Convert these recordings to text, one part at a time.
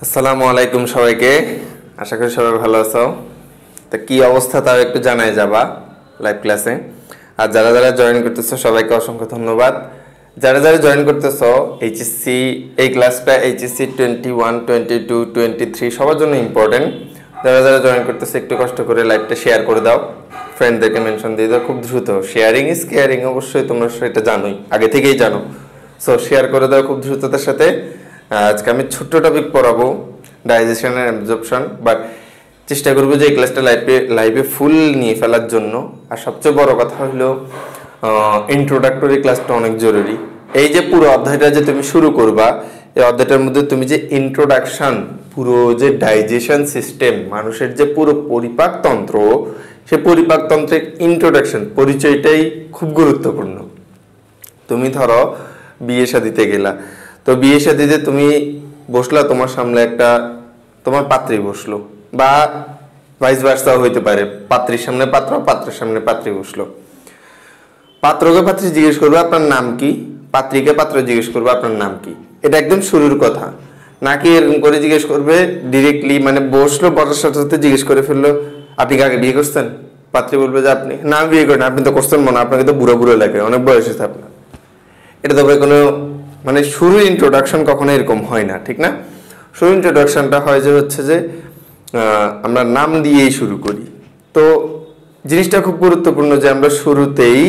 আসসালামু আলাইকুম সবাইকে, আশা করি সবাই ভালো আছো। তা কি অবস্থা তাও একটু জানাই যাবা লাইভ ক্লাসে। আর যারা যারা জয়েন করতেছো সবাইকে অসংখ্য ধন্যবাদ। যারা যারা জয়েন করতেছো এইচএসসি এই ক্লাসটা এইচএসসি 21, 22, 23 সবার জন্য ইম্পর্টেন্ট। যারা যারা জয়েন করতেছো একটু কষ্ট করে লাইভটা শেয়ার করে দাও, ফ্রেন্ডদেরকে মেনশন দিয়ে দাও। খুব দ্রুত, শেয়ারিং ইজ কেয়ারিং, অবশ্যই তোমরা সেটা জানোই, আগে থেকেই জানো। সো শেয়ার করে দাও খুব দ্রুততার সাথে। আজকে আমি ছোট্ট টপিক পড়াবো, ডাইজেশন এন্ড অ্যাবজর্পশন, বাট চেষ্টা করবো যে এই ক্লাসটা লাইভে ফুল নিয়ে ফেলার জন্য। আর সবচেয়ে বড় কথা হলো ইন্ট্রোডাক্টরি ক্লাসটা অনেক জরুরি। এই যে পুরো অধ্যায়টা যে তুমি শুরু করবা, এই অধ্যায়টার মধ্যে তুমি যে ইন্ট্রোডাকশন, পুরো যে ডাইজেশন সিস্টেম, মানুষের যে পুরো পরিপাকতন্ত্র, সে পরিপাকতন্ত্রের ইন্ট্রোডাকশন, পরিচয়টাই খুব গুরুত্বপূর্ণ। তুমি ধরো বিয়ে শাদিতে গেলা, তো বিয়ে শাদিতে তুমি বসলা, তোমার সামনে একটা তোমার পাত্রী বসলো, বা ভাইস ভার্সাও হইতে পারে, পাত্রীর সামনে পাত্র, পাত্রের সামনে পাত্রী বসলো। পাত্রকে পাত্রী জিজ্ঞেস করবে আপনার নাম কি, পাত্রীকে পাত্র জিজ্ঞেস করবে আপনার নাম কি। এটা একদম শুরুর কথা, নাকি এরকম করে জিজ্ঞেস করবে ডিরেক্টলি, মানে বসলো, বসার সাথে সাথে জিজ্ঞেস করে ফেললো আপনি কাকে বিয়ে করছেন। পাত্রী বলবে যে আপনি না বিয়ে করেন, আপনি তো করছেন মনে, আপনাকে তো বুড়ো বুড়ো লাগে, অনেক বয়স হয়েছে আপনার। এটা তবে কোনো মানে শুরু ইন্ট্রোডাকশন কখনো এরকম হয় না, ঠিক না? শুরু ইন্ট্রোডাকশনটা হয় যে হচ্ছে যে আমরা নাম দিয়েই শুরু করি। তো জিনিসটা খুব গুরুত্বপূর্ণ যে আমরা শুরুতেই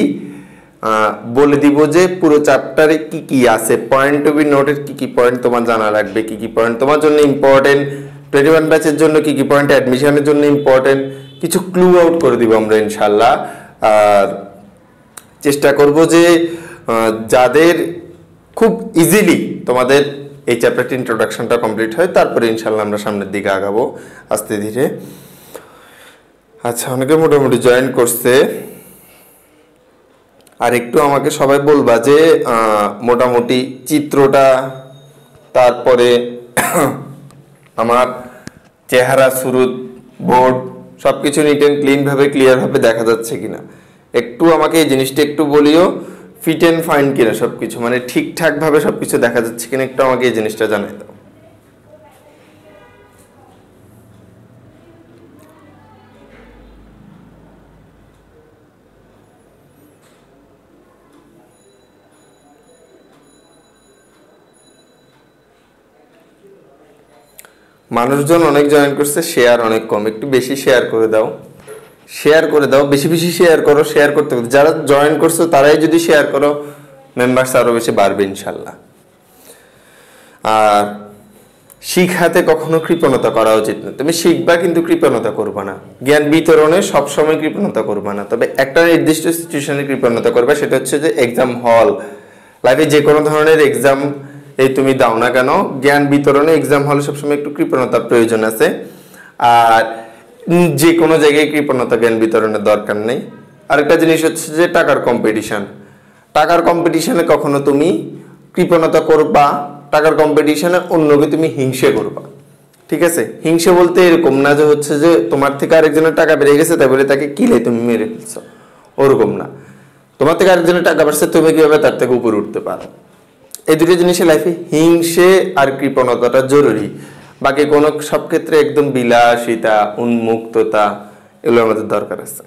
বলে দিব যে পুরো চ্যাপ্টারে কি কি আছে, পয়েন্ট টু বি নোটের কি কি পয়েন্ট তোমার জানা লাগবে, কি কি পয়েন্ট তোমার জন্য ইম্পর্টেন্ট, 21 ব্যাচের জন্য কি কি পয়েন্ট অ্যাডমিশনের জন্য ইম্পর্টেন্ট, কিছু ক্লু আউট করে দিব আমরা ইনশাল্লাহ। আর চেষ্টা করব যে যাদের খুব ইজিলি তোমাদের এই চ্যাপ্টারটি ইন্ট্রোডাকশনটা কমপ্লিট হয়, তারপরে ইনশাল্লাহ আমরা সামনের দিকে আগাবো আস্তে ধীরে। আচ্ছা, অনেকে মোটামুটি জয়েন করছে। আর একটু আমাকে সবাই বলবা যে মোটামুটি চিত্রটা, তারপরে আমার চেহারা, সুরত, বোর্ড সবকিছু নিট অ্যান্ড ক্লিন ভাবে, ক্লিয়ার ভাবে দেখা যাচ্ছে কিনা একটু আমাকে এই জিনিসটা একটু বলিও। ফিট অ্যান্ড ফাইন কিনা সবকিছু, মানে ঠিকঠাক ভাবে সবকিছু দেখা যাচ্ছে কিনা একটু আমাকে এই জিনিসটা জানাই দাও। মানুষজন অনেক জয়েন করছে, শেয়ার অনেক কম, একটু বেশি শেয়ার করে দাও, শেয়ার করে দাও, বেশি বেশি শেয়ার করো, শেয়ার করতে করতে যারা জয়েন করছো তারাই যদি শেয়ার করো, মেম্বার্স আরো বেশি বাড়বে ইনশাল্লাহ। আর শিখাতে কখনো কৃপণতা করা উচিত না। তুমি শিখবা কিন্তু কৃপণতা করবা না, জ্ঞান বিতরণে সবসময় কৃপণতা করবা না, তবে একটা নির্দিষ্ট সিচুয়েশনে কৃপণতা করবা, সেটা হচ্ছে যে এক্সাম হল, লাইফে যে কোনো ধরনের এক্সাম এই তুমি দাও না কেন, জ্ঞান বিতরণে এক্সাম হলে সবসময় একটু কৃপণতার প্রয়োজন আছে। আর যে কোনো জায়গায় কৃপণতা জ্ঞান বিতরণের দরকার নেই। আরেকটা জিনিস হচ্ছে যে টাকার কম্পিটিশন, টাকার কম্পিটিশনে কখনো তুমি কৃপণতা করবা, টাকার কম্পিটিশনে অন্যকে তুমি হিংসে করবা, ঠিক আছে? হিংসে বলতে এরকম না যে হচ্ছে যে তোমার থেকে আরেকজনের টাকা বেড়ে গেছে তাই বলে তাকে কিলে তুমি মেরে ফেলছো, ওরকম না। তোমার থেকে আরেকজনের টাকা বাড়ছে, তুমি কিভাবে তার থেকে উপরে উঠতে পারো, এই দুটো জিনিসের লাইফে হিংসে আর কৃপণতাটা জরুরি। বাকি কোনো সব ক্ষেত্রে একদম বিলাসিতা, উন্মুক্ততা এগুলো আমাদের দরকার আছে।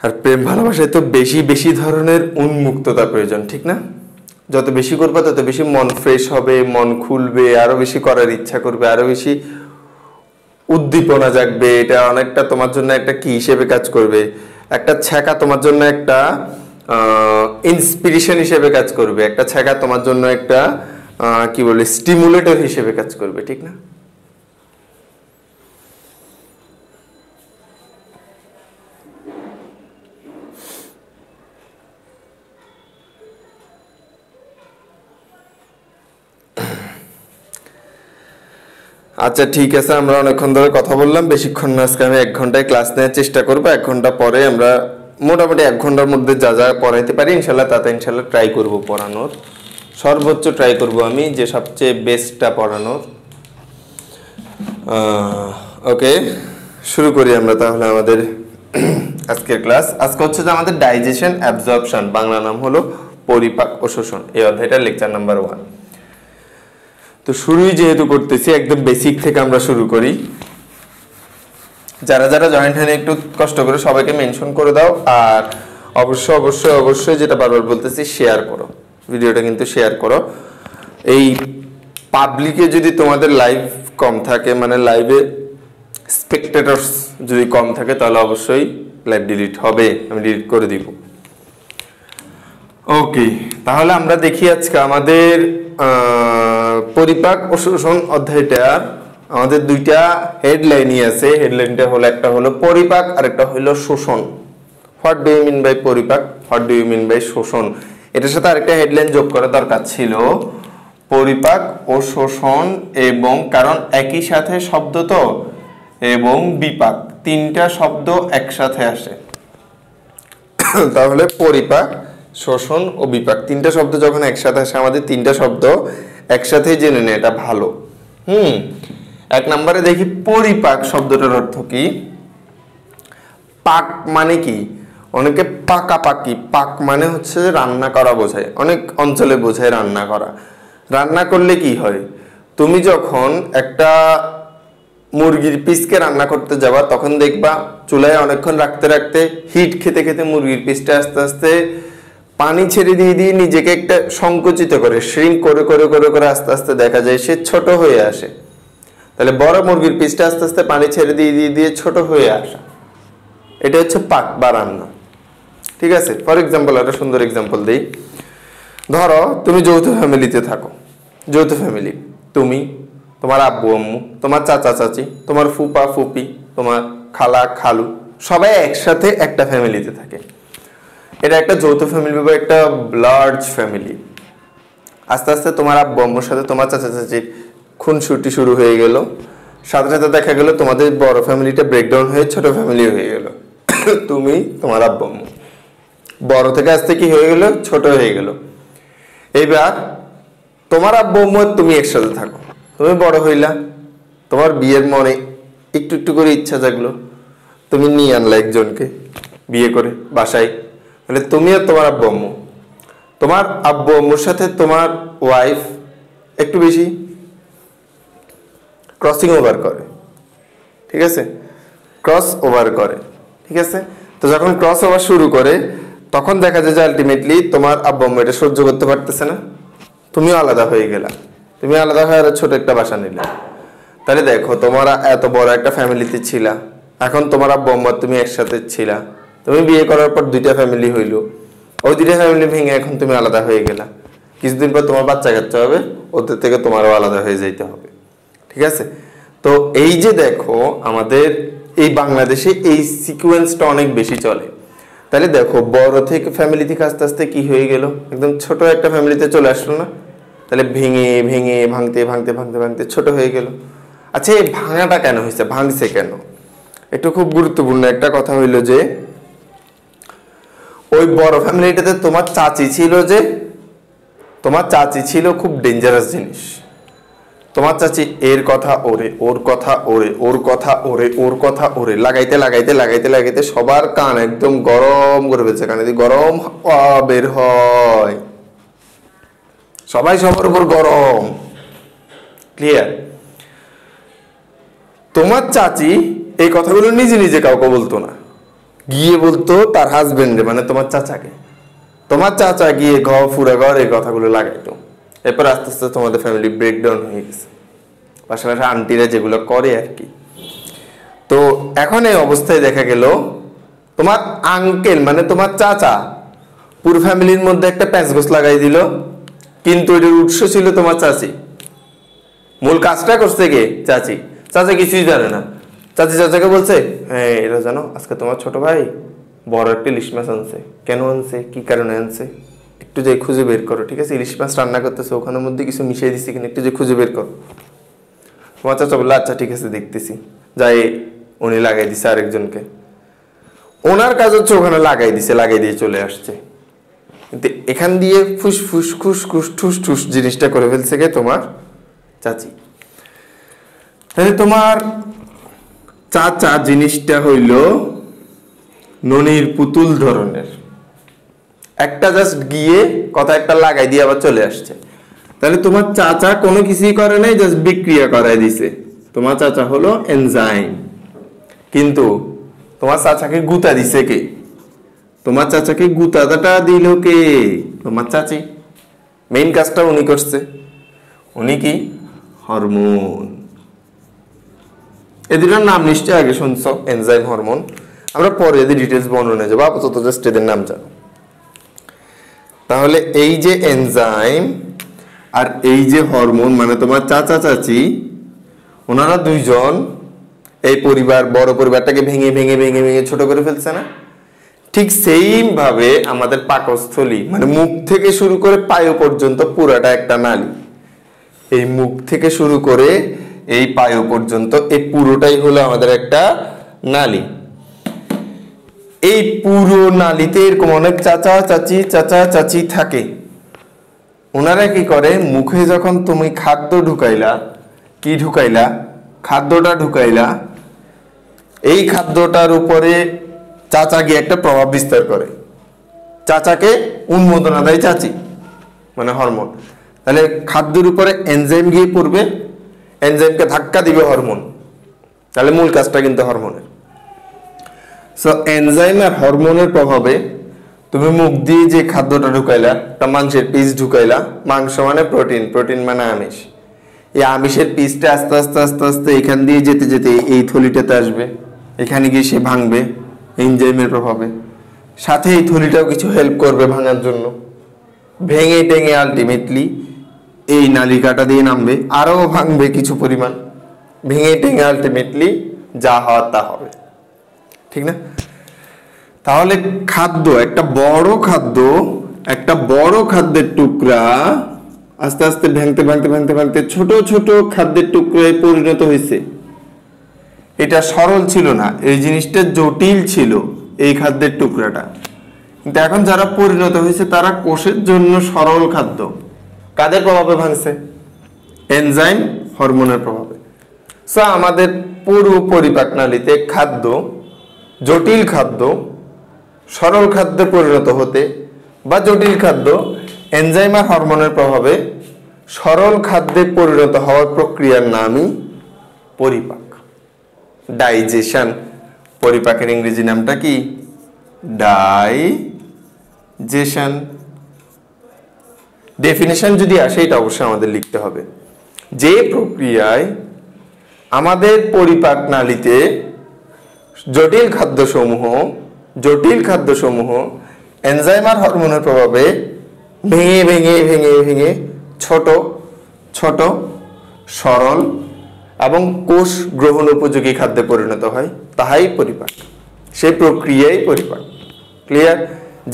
আর প্রেম ভালোবাসায় তো বেশি বেশি ধরনের উন্মুক্ততা প্রয়োজন, ঠিক না? যত বেশি করবে তত বেশি মন ফ্রেশ হবে, মন খুলবে, আরো বেশি করার ইচ্ছা করবে, আরো বেশি উদ্দীপনা জাগবে। এটা অনেকটা তোমার জন্য একটা কি হিসেবে কাজ করবে, একটা ছ্যাঁকা তোমার জন্য একটা ইন্সপিরেশন হিসেবে কাজ করবে, একটা ছ্যাঁকা তোমার জন্য একটা কি বলে স্টিমুলেটর হিসেবে কাজ করবে, ঠিক না? আচ্ছা ঠিক আছে, আমরা অনেকক্ষণ ধরে কথা বললাম, বেশিক্ষণ না, আজকে আমি 1 ঘন্টায় ক্লাস নেওয়ার চেষ্টা করবো। 1 ঘন্টা পরে আমরা মোটামুটি 1 ঘন্টার মধ্যে যা যা পড়াইতে পারি ইনশাল্লাহ তাতে ইনশাল্লাহ ট্রাই করব পড়ানোর, সর্বোচ্চ ট্রাই করব আমি যে সবচেয়ে বেস্টটা পড়ানোর। ওকে, শুরু করি আমরা তাহলে আমাদের আজকের ক্লাস। আজকে হচ্ছে যে আমাদের ডাইজেশন অ্যাবজর্পশন, বাংলা নাম হলো পরিপাক ও শোষণ, এই অধ্যায়টা লেকচার নাম্বার 1। তো শুরুই যেহেতু করতেছি একদম বেসিক থেকে আমরা শুরু করি। যারা যারা জয়েন্ট হ্যান্ড একটু কষ্ট করে সবাইকে মেনশন করে দাও, আর অবশ্যই অবশ্যই অবশ্যই যেটা বারবার বলতেছি শেয়ার করো, ভিডিওটা কিন্তু শেয়ার করো। এই পাবলিকে যদি তোমাদের লাইভ কম থাকে, মানে লাইভে স্পেকটেটরস যদি কম থাকে, তাহলে অবশ্যই লাইভ ডিলিট হবে, আমি ডিলিট করে দিব। ওকে, তাহলে আমরা দেখি আজকে আমাদের পরিপাক ও শোষণ অধ্যায়টা আমাদের দুইটা হেডলাইনই আছে। হেডলাইনটা হলো, একটা হলো পরিপাক আর একটা হলো শোষণ। What do you mean by পরিপাক, what do you mean by শোষণ, এটার সাথে আরেকটা হেডলাইন যোগ করা দরকার ছিল, পরিপাক ও শোষণ, এবং কারণ একই সাথে শব্দ তো, এবং বিপাক, তিনটা শব্দ একসাথে আসে। তাহলে পরিপাক, শোষণ ও বিপাক, তিনটা শব্দ যখন একসাথে আসে, আমাদের তিনটা শব্দ একসাথে জেনে নেয়, এটা ভালো। 1 নম্বরে দেখি পরিপাক শব্দটার অর্থ কি। পাক মানে কি? অনেকে পাকাপাকি, পাক মানে হচ্ছে রান্না করা বোঝায়, অনেক অঞ্চলে বোঝায় রান্না করা। রান্না করলে কি হয়, তুমি যখন একটা মুরগির পিসকে রান্না করতে যাবা, তখন দেখবা চুলায় অনেকক্ষণ রাখতে রাখতে, হিট খেতে খেতে মুরগির পিসটা আস্তে আস্তে পানি ছেড়ে দিয়ে দিয়ে নিজেকে একটা সংকুচিত করে, শ্রিঙ্ক করে করে করে করে আস্তে আস্তে দেখা যায় সে ছোট হয়ে আসে। তাহলে বড় মুরগির পিসটা আস্তে আস্তে পানি ছেড়ে দিয়ে দিয়ে দিয়ে ছোট হয়ে আসা, এটা হচ্ছে পাক বা রান্না। ঠিক আছে, ফর এক্সাম্পল একটা সুন্দর এক্সাম্পল দিই। ধরো তুমি যৌথ ফ্যামিলিতে থাকো, যৌথ ফ্যামিলি, তুমি, তোমার আব্বু আম্মু, তোমার চাচা চাচি, তোমার ফুপা ফুপি, তোমার খালা খালু, সবাই একসাথে একটা ফ্যামিলিতে থাকে। এটা একটা যৌথ ফ্যামিলি বা একটা লার্জ ফ্যামিলি। আস্তে আস্তে তোমার আব্বু আম্মুর সাথে তোমার চাচা চাচির খুনসুটি শুরু হয়ে গেল, সাথে সাথে দেখা গেল তোমাদের বড় ফ্যামিলিটা ব্রেকডাউন হয়ে ছোট ফ্যামিলি হয়ে গেল। তুমি, তোমার আব্বু আম্মু, বড় থেকে আস্তে কি হয়ে গেল, ছোট হয়ে গেল। এইবার তোমার আব্বু আম্মু তুমি একসাথে থাকো, তুমি বড় হইলা, তোমার বিয়ের মনে একটু একটু করে ইচ্ছা জাগলো, তুমি নিয়ে আনলা একজনকে বিয়ে করে বাসায়। মানে তুমি আর তোমার আব্বু আম্মু, তোমার আব্বু আম্মুর সাথে তোমার ওয়াইফ একটু বেশি ক্রসিং ওভার করে, ঠিক আছে, ক্রস ওভার করে, ঠিক আছে। তো যখন ক্রস ওভার শুরু করে, তখন দেখা যায় যে আলটিমেটলি তোমার আব্বু আম্মু এটা সহ্য করতে পারতেছে না, তুমিও আলাদা হয়ে গেলা, তুমি আলাদা হয়ে আরো ছোট একটা বাসা নিলে। তাহলে দেখো, তোমরা এত বড় একটা ফ্যামিলিতে ছিলা, এখন তোমার আব্বু আম্মু তুমি একসাথে ছিলা, তুমি বিয়ে করার পর 2টা ফ্যামিলি হইলো, ওই 2টা ফ্যামিলি ভেঙে এখন তুমি আলাদা হয়ে গেলা। কিছুদিন পর তোমার বাচ্চা কাচ্চা হবে, ওদের থেকে তোমারও আলাদা হয়ে যাইতে হবে, ঠিক আছে। তো এই যে দেখো, আমাদের এই বাংলাদেশে এই সিকোয়েন্সটা অনেক বেশি চলে। তাহলে দেখো, বড় থেকে ফ্যামিলি থেকে আস্তে আস্তে কি হয়ে গেল, একদম ছোট একটা ফ্যামিলিতে চলে আসলো না। তাহলে ভেঙে ভেঙে ভাঙতে ভাঙতে ভাঙতে ভাঙতে ছোট হয়ে গেল। আচ্ছা, এই ভাঙাটা কেন হয়েছে, ভাঙছে কেন, একটু খুব গুরুত্বপূর্ণ একটা কথা হইলো যে, ওই বড় ফ্যামিলিটাতে তোমার চাচি ছিল, যে তোমার চাচি ছিল খুব ডেঞ্জারাস জিনিস। তোমার চাচি এর কথা ওরে, ওর কথা ওরে, ওর কথা ওরে, ওর কথা ওরে, লাগাইতে লাগাইতে লাগাইতে লাগাইতে সবার কান একদম গরম করে ফেলছে, কানে গরম হাওয়া বের হয়, সবাই সবার উপর গরম। ক্লিয়ার? তোমার চাচি এই কথাগুলো নিজে নিজে কাউকে বলতো না, গিয়ে বলতো তার হাজবেন্ডে, মানে তোমার চাচাকে। তোমার চাচা গিয়ে ঘর ফুরা ঘর এই কথাগুলো লাগাইতো। এরপর আস্তে আস্তে তোমাদের ফ্যামিলি ব্রেকডাউন হয়ে গেছে, পাশাপাশি আন্টিরা যেগুলো করে আর কি। তো এখন এই অবস্থায় দেখা গেল তোমার আঙ্কেল, মানে তোমার চাচা, পুরো ফ্যামিলির মধ্যে একটা প্যাঁচগোছ লাগাই দিল, কিন্তু এটার উৎস ছিল তোমার চাচি। মূল কাজটা করছে কে? চাচি। চাচা কিছুই জানে না। চাচি চাচাকে বলছে, হ্যাঁ এটা জানো, আজকে তোমার ছোট ভাই বড় একটা ইলিশ মাছ আনছে। কেন আনছে, কি কারণে আনছে, একটু যে খুঁজে বের করো, ঠিক আছে। ইলিশ মাছ রান্না করতেছে, ওখানের মধ্যে কিছু মিশিয়ে দিচ্ছে কিনা, একটু যে খুঁজে বের করো। তোমার চাচা বললো আচ্ছা ঠিক আছে দেখতেছি, যাই উনি লাগাই দিছে আরেকজনকে। ওনার কাজ হচ্ছে ওখানে লাগাই দিছে, লাগাই দিয়ে চলে আসছে, কিন্তু এখান দিয়ে ফুসফুস খুসখুস ঠুস ঠুস জিনিসটা করে ফেলছে কে? তোমার চাচি। তাহলে তোমার চাচা জিনিসটা হইল ননির পুতুল ধরনের, একটা জাস্ট গিয়ে কথা একটা লাগাই দিয়ে আবার চলে আসছে। তাহলে তোমার চাচা কোনো কিছুই করে নাই, জাস্ট বিক্রিয়া করাই দিছে। তোমার চাচা হলো এনজাইম। কিন্তু তোমার চাচাকে গুতা দিছে কে? তোমার চাচাকে গুতাটা দিল কে? তোমার চাচি। মেইন কাজটা উনি করছে। উনি কি? হরমোন। এদের নাম নিশ্চয় আগে শুনছো, এনজাইম, হরমোন। আমরা পরে এদের ডিটেলস বর্ণনা যাবো, আপাতত জাস্ট এদের নাম জানো। তাহলে এই যে এনজাইম আর এই যে হরমোন, মানে তোমার চাচা চাচি, ওনারা দুইজন এই পরিবার, বড় পরিবারটাকে ভেঙে ভেঙে ভেঙে ভেঙে ছোট করে ফেলছে না? ঠিক সেইম ভাবে আমাদের পাকস্থলী, মানে মুখ থেকে শুরু করে পায়ু পর্যন্ত পুরাটা একটা নালী। এই মুখ থেকে শুরু করে এই পায়ু পর্যন্ত এই পুরোটাই হলো আমাদের একটা নালী। এই পুরো নালীতে এরকম অনেক চাচা চাচি থাকে। ওনারা কি করে? মুখে যখন তুমি খাদ্য ঢুকাইলা, কি ঢুকাইলা? খাদ্যটা ঢুকাইলা, এই খাদ্যটার উপরে চাচা গিয়ে একটা প্রভাব বিস্তার করে, চাচাকে উন্মোদনা দেয় চাচি, মানে হরমোন। তাহলে খাদ্যের উপরে এনজাইম গিয়ে পড়বে, এনজাইমকে ধাক্কা দিবে হরমোন। তাহলে মূল কাজটা কিন্তু হরমোনের। সো এনজাইম আর হরমোনের প্রভাবে তুমি মুখ দিয়ে যে খাদ্যটা ঢুকাইলা, তা মাংসের পিস ঢুকাইলা। মাংস মানে প্রোটিন, প্রোটিন মানে আমিষ। এই আমিষের পিসটা আস্তে আস্তে আস্তে আস্তে এখান দিয়ে যেতে যেতে এই থলিটাতে আসবে, এখানে গিয়ে সে ভাঙবে এনজাইমের প্রভাবে। সাথে এই থলিটাও কিছু হেল্প করবে ভাঙার জন্য। ভেঙে টেঙে আলটিমেটলি এই নালিকাটা দিয়ে নামবে, আরও ভাঙবে কিছু পরিমাণ। ভেঙে টেঙে আলটিমেটলি যা হওয়ার তা হবে, ঠিক না? তাহলে খাদ্য, একটা বড় খাদ্যের টুকরা আস্তে আস্তে ভাঙতে ভাঙতে ভাঙতে ভাঙতে ছোট ছোট খাদ্যের টুকরায় পরিণত হয়েছে। এটা সরল ছিল না, এই জিনিসটা জটিল ছিল, এই খাদ্যের টুকরাটা। কিন্তু এখন যারা পরিণত হয়েছে তারা কোষের জন্য সরল খাদ্য। কাদের প্রভাবে ভাঙছে? এনজাইম, হরমোনের প্রভাবে। সো আমাদের পুরো পরিপাক নালীতে খাদ্য, জটিল খাদ্য সরল খাদ্যে পরিণত হতে, বা জটিল খাদ্য এনজাইম আর হরমোনের প্রভাবে সরল খাদ্যে পরিণত হওয়ার প্রক্রিয়ার নামই পরিপাক, ডাইজেশন। পরিপাকের ইংরেজি নামটা কি? ডাইজেশন। ডেফিনেশন যদি আসে, এটা অবশ্যই আমাদের লিখতে হবে। যে প্রক্রিয়ায় আমাদের পরিপাক নালীতে জটিল খাদ্যসমূহ এনজাইম আর হরমোনের প্রভাবে ভেঙে ভেঙে ভেঙে ভেঙে ছোট ছোট সরল এবং কোষ গ্রহণ উপযোগী খাদ্যে পরিণত হয়, তাহাই পরিপাক। সেই প্রক্রিয়াই পরিপাক। ক্লিয়ার?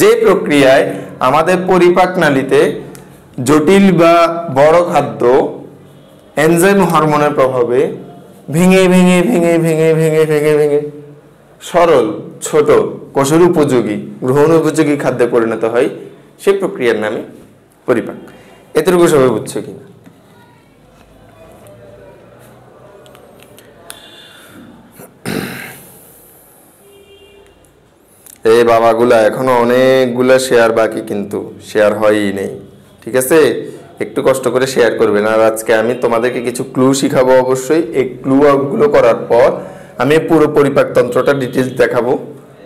যে প্রক্রিয়ায় আমাদের পরিপাক নালীতে জটিল বা বড় খাদ্য এনজাইম হরমোনের প্রভাবে ভেঙে ভেঙে ভেঙে ভেঙে ভেঙে ভেঙে ভেঙে সরল ছোট কোষের উপযোগী গ্রহণ উপযোগী খাদ্যে পরিণত হয়, সেই প্রক্রিয়ার নামে পরিপাক। এতটুকু সবাই বুঝছো কিনা? এই বাবাগুলা এখনো অনেকগুলা শেয়ার বাকি, কিন্তু শেয়ার হয়ই নেই। ঠিক আছে, একটু কষ্ট করে শেয়ার করবেন। আর আজকে আমি তোমাদেরকে কিছু ক্লু শিখাবো অবশ্যই। এই ক্লু আউটগুলো করার পর আমি পুরো পরিপাকতন্ত্রটা ডিটেলস দেখাবো।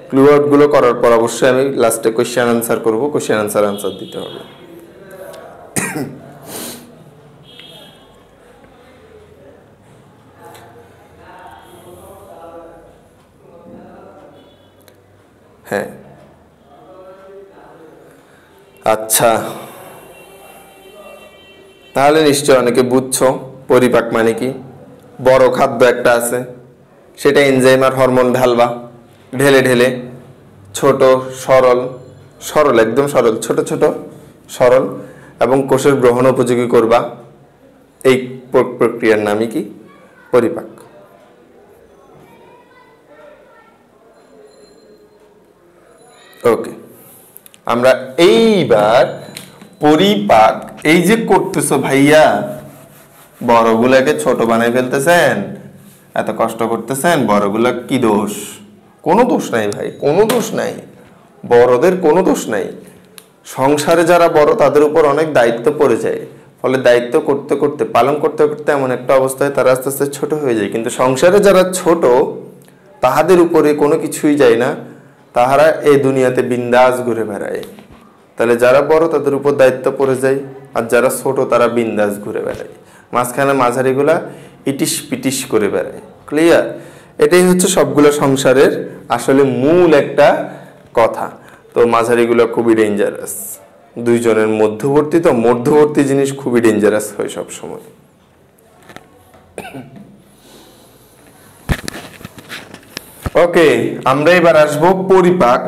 ক্লু আউটগুলো করার পর অবশ্যই আমি লাস্টে কোয়েশ্চেন আনসার করবো। কোয়েশ্চেন আনসার দিতে হবে। হ্যাঁ, আচ্ছা, তাহলে নিশ্চয় অনেকে বুঝছো পরিপাক মানে কি। বড় খাদ্য একটা আছে, সেটা এনজাইম আর হরমোন ঢালবা, ঢেলে ঢেলে ছোট সরল একদম সরল ছোট ছোট সরল এবং কোষের গ্রহণ উপযোগী করবা। এই প্রক্রিয়ার নামই কি? পরিপাক। ওকে, আমরা এইবার পরিপাক এই যে করতেছো ভাইয়া, বড়গুলাকে ছোট বানাই ফেলতেছেন, এত কষ্ট করতেছেন, বড়গুলা কি দোষ? কোনো দোষ নাই ভাই, কোনো দোষ নাই, বড়দের কোনো দোষ নাই। সংসারে যারা বড় তাদের উপর অনেক দায়িত্ব পড়ে যায়, ফলে দায়িত্ব করতে করতে পালন করতে করতে এমন একটা অবস্থায় তারা আস্তে আস্তে ছোট হয়ে যায়। কিন্তু সংসারে যারা ছোট তাহাদের উপরে কোনো কিছুই যায় না, তাহারা এই দুনিয়াতে বিন্দাস ঘুরে বেড়ায়। তাহলে যারা বড় তাদের উপর দায়িত্ব পড়ে যায়, আর যারা ছোট তারা বিন্দাস ঘুরে বেড়ায়, মাঝখানে মাঝারিগুলা ইটিস পিটিস করে বেড়ায়। ক্লিয়ার? এটাই হচ্ছে সবগুলো সংসারের আসলে মূল একটা কথা। তো মাঝারিগুলো খুবই ডেঞ্জারাস, দুইজনের মধ্যবর্তী, তো মধ্যবর্তী জিনিস খুবই ডেঞ্জারাস হয় সব সময়। ওকে, আমরা এবার আসবো পরিপাক।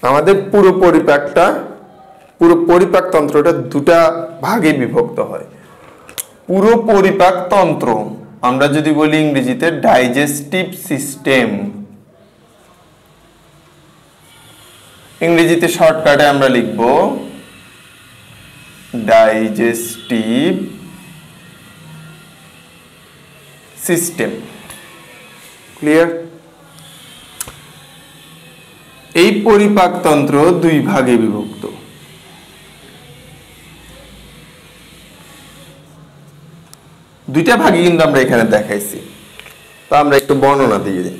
আমাদের পুরো পরিপাক তন্ত্রটা দুটা ভাগে বিভক্ত হয়। পুরো পরিপাক তন্ত্র আমরা যদি বলি ইংরেজিতে ডাইজেস্টিভ সিস্টেম, ইংরেজিতে শর্টকাটে আমরা লিখব ডাইজেস্টিভ সিস্টেম। ক্লিয়ার? এই পরিপাকতন্ত্র দুই ভাগে বিভক্ত। দুইটা ভাগে কিন্তু আমরা এখানে দেখাইছি, তো আমরা একটু বর্ণনা দিয়ে দিই।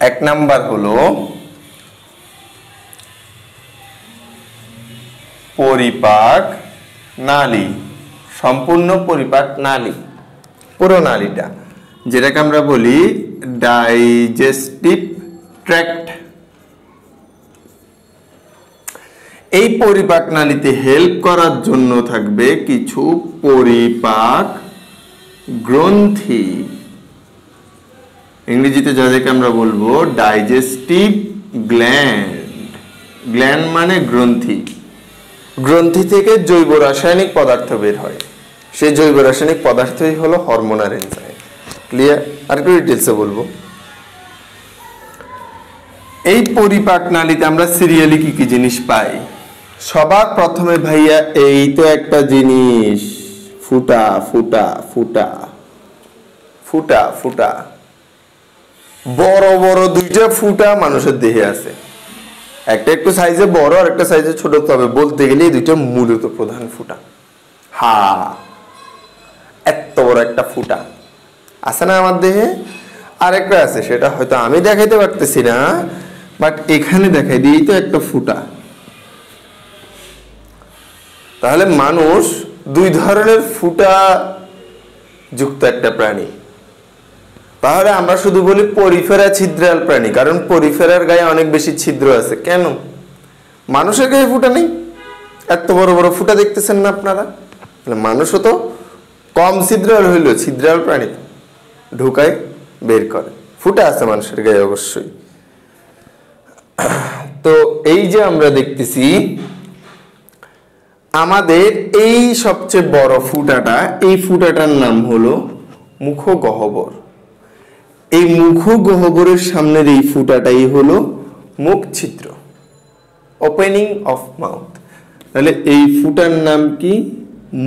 এক নাম্বার হলো পরিপাক নালী, সম্পূর্ণ পরিপাক নালী, পুরো নালীটা, যেটাকে আমরা বলি ডাইজেস্টিভ ট্র্যাক্ট। এই পরিপাক নালীতে হেল্প করার জন্য থাকবে কিছু পরিপাক গ্রন্থি, ইংরেজিতে যাদেরকে আমরা বলবো ডাইজেস্টিভ গ্ল্যান্ড। গ্ল্যান্ড মানে গ্রন্থি। গ্রন্থি থেকে জৈব রাসায়নিক পদার্থ বের হয়, সেই জৈব রাসায়নিক পদার্থই হলো হরমোনাল এনজাইম। ক্লিয়ার? আর একটু ডিটেলসে বলবো। এই পরিপাক নালীতে আমরা সিরিয়ালি কি কি জিনিস পাই? সবার প্রথমে ভাইয়া এই তো একটা জিনিস, ফুটা ফুটা ফুটা ফুটা ফুটা, বড় বড় দুইটা ফুটা মানুষের দেহে আছে, একটা একটু সাইজে বড় আর একটা সাইজে ছোট, তবে বলতে গেলে এই দুইটা মূলত প্রধান ফুটা। এত বড় একটা ফুটা আছে না আমার দেহে, আরেকটা আছে, সেটা হয়তো আমি দেখাইতে পারতেছি না, বাট এখানে দেখাই দিই তো একটা ফুটা। তাহলে মানুষ দুই ধরনের ফুটা যুক্ত একটা প্রাণী। তাহলে আমরা শুধু বলি পরিফেরা ছিদ্রাল প্রাণী, কারণ পরিফেরার গায়ে অনেক বেশি ছিদ্র আছে। কেন? মানুষের গায়ে ফুটা নেই? এত বড় বড় ফুটা দেখতেছেন না আপনারা? মানুষও তো কম ছিদ্রাল হইল, ছিদ্রাল প্রাণী, ঢুকায় বের করে, ফুটা আছে মানুষের গায়ে অবশ্যই। তো এই যে আমরা দেখতেছি আমাদের এই সবচেয়ে বড় ফুটাটা, এই ফুটাটার নাম হলো মুখগহ্বর। এই মুখগহ্বরের সামনের এই ফুটাটাই হলো মুখ ছিদ্র, ওপেনিং অফ মাউথ। তাহলে এই ফুটার নাম কি?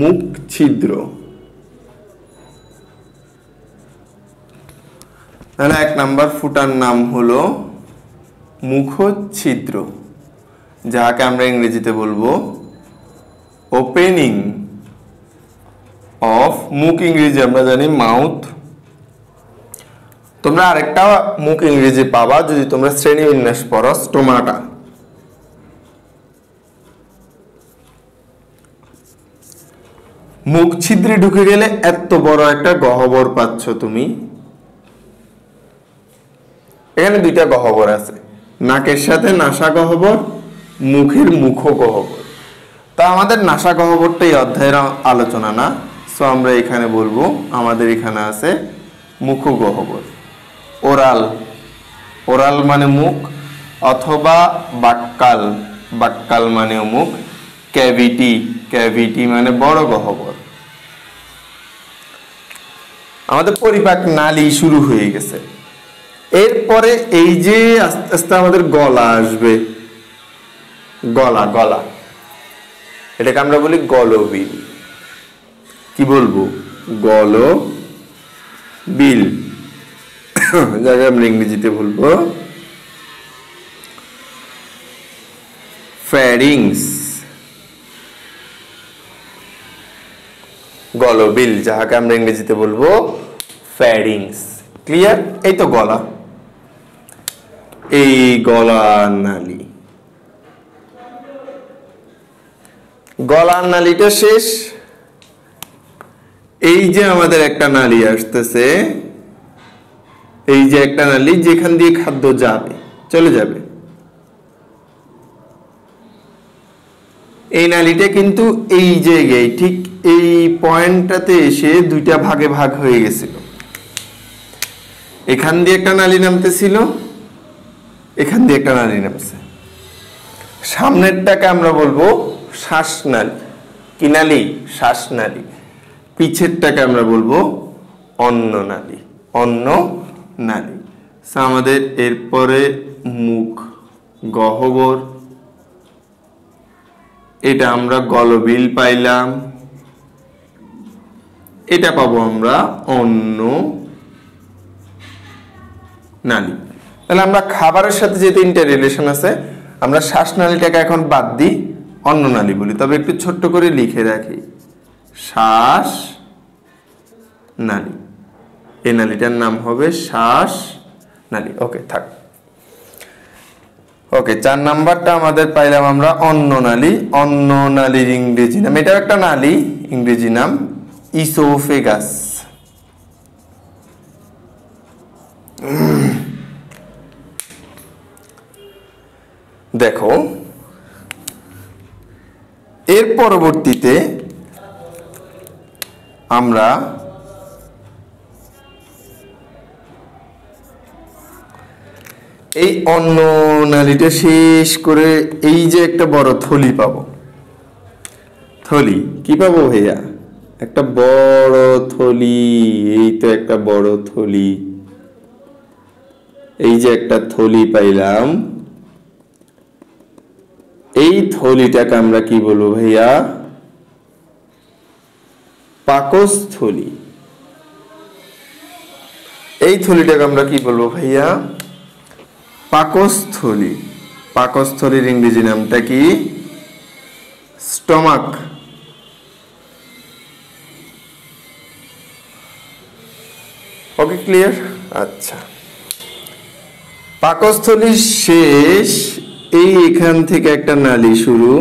মুখ ছিদ্র। তাহলে এক নাম্বার ফুটার নাম হলো মুখ ছিদ্র, যাকে আমরা ইংরেজিতে বলবো ওপেনিং অফ মুখ। ইংরেজি আমরা জানি মাউথ। তোমরা আরেকটা মুখ ইংরেজি পাবা যদি তোমরা শ্রেণী বিন্যাস পড়ো, স্টোমাটা। মুখ ছিদ্রে ঢুকে গেলে এত বড় একটা গহ্বর পাচ্ছ তুমি। এখানে দুইটা গহ্বর আছে, নাকের সাথে নাসা গহ্বর, মুখের মুখ গহ্বর। তা আমাদের নাসা গহ্বরটা এই অধ্যায়ের আলোচনা না, সো আমরা এখানে বলবো আমাদের এখানে আছে মুখ গহ্বর। ওরাল, ওরাল মানে মুখ, অথবা বাক্কাল, বাক্কাল মানে মুখ। ক্যাভিটি, ক্যাভিটি মানে বড় গহ্বর। আমাদের পরিপাক নালী শুরু হয়ে গেছে। এরপরে এই যে আস্তে আস্তে আমাদের গলা আসবে, গলা গলা, এটাকে আমরা বলি গলবিল। কি বলবো? গলবিল, যাকে আমরা ইংরেজিতে বলবো ফ্যারিংস। গলবিল, যাহাকে আমরা ইংরেজিতে বলবো ফ্যারিংস। ক্লিয়ার? এই তো গলা, এই গলার নালী। গলার নালীটা শেষ। এই যে আমাদের একটা নালী আসতেছে, এই যে একটা নালী যেখান দিয়ে খাদ্য যাবে, চলে যাবে, এই নালীটা কিন্তু এই জায়গায় ঠিক এই পয়েন্টটাতে এসে দুইটা ভাগে ভাগ হয়ে গেছিল। এখান দিয়ে একটা নালী নামতেছিল, এখান দিয়ে একটা নালী নামছে। সামনেরটাকে আমরা বলবো শ্বাসনালী। কি নালী? শ্বাসনালী। পিছেরটাকে আমরা বলবো অন্ননালী। অন্ননালী। আমাদের এরপরে মুখ, গহ্বর, এটা আমরা গলবিল পাইলাম, এটা পাবো আমরা অন্ননালী। তাহলে আমরা খাবারের সাথে যে তিনটা রিলেশন আছে, আমরা শ্বাসনালীটাকে এখন বাদ দিই, অন্ননালী বলি। তবে একটু ছোট্ট করে লিখে রাখি, শ্বাসনালী। এই নালীটার নাম হবে শ্বাসনালী। ওকে, থাক। ওকে, 4 নাম্বারটা আমাদের পাইলাম আমরা অন্ননালী। অন্ননালীর ইংরেজি নাম, এটা একটা নালী, ইংরেজি নাম ইসোফেগাস। দেখো, এর পরবর্তীতে আমরা এই অন্ননালীটা শেষ করে এই যে একটা বড় থলি পাবো। থলি কি পাবো ভাইয়া? একটা বড় থলি। এই তো একটা বড় থলি, এই যে একটা থলি পাইলাম। এই থলিটাকে আমরা কি বলবো ভাইয়া? পাকস্থলী। এই থলিটাকে আমরা কি বলবো ভাইয়া? পাকস্থলী। পাকস্থলীর ইংরেজি নামটা কি? স্টমাক। ওকে, ক্লিয়ার? আচ্ছা, পাকস্থলী শেষ। এই এখান থেকে একটা নালী শুরু,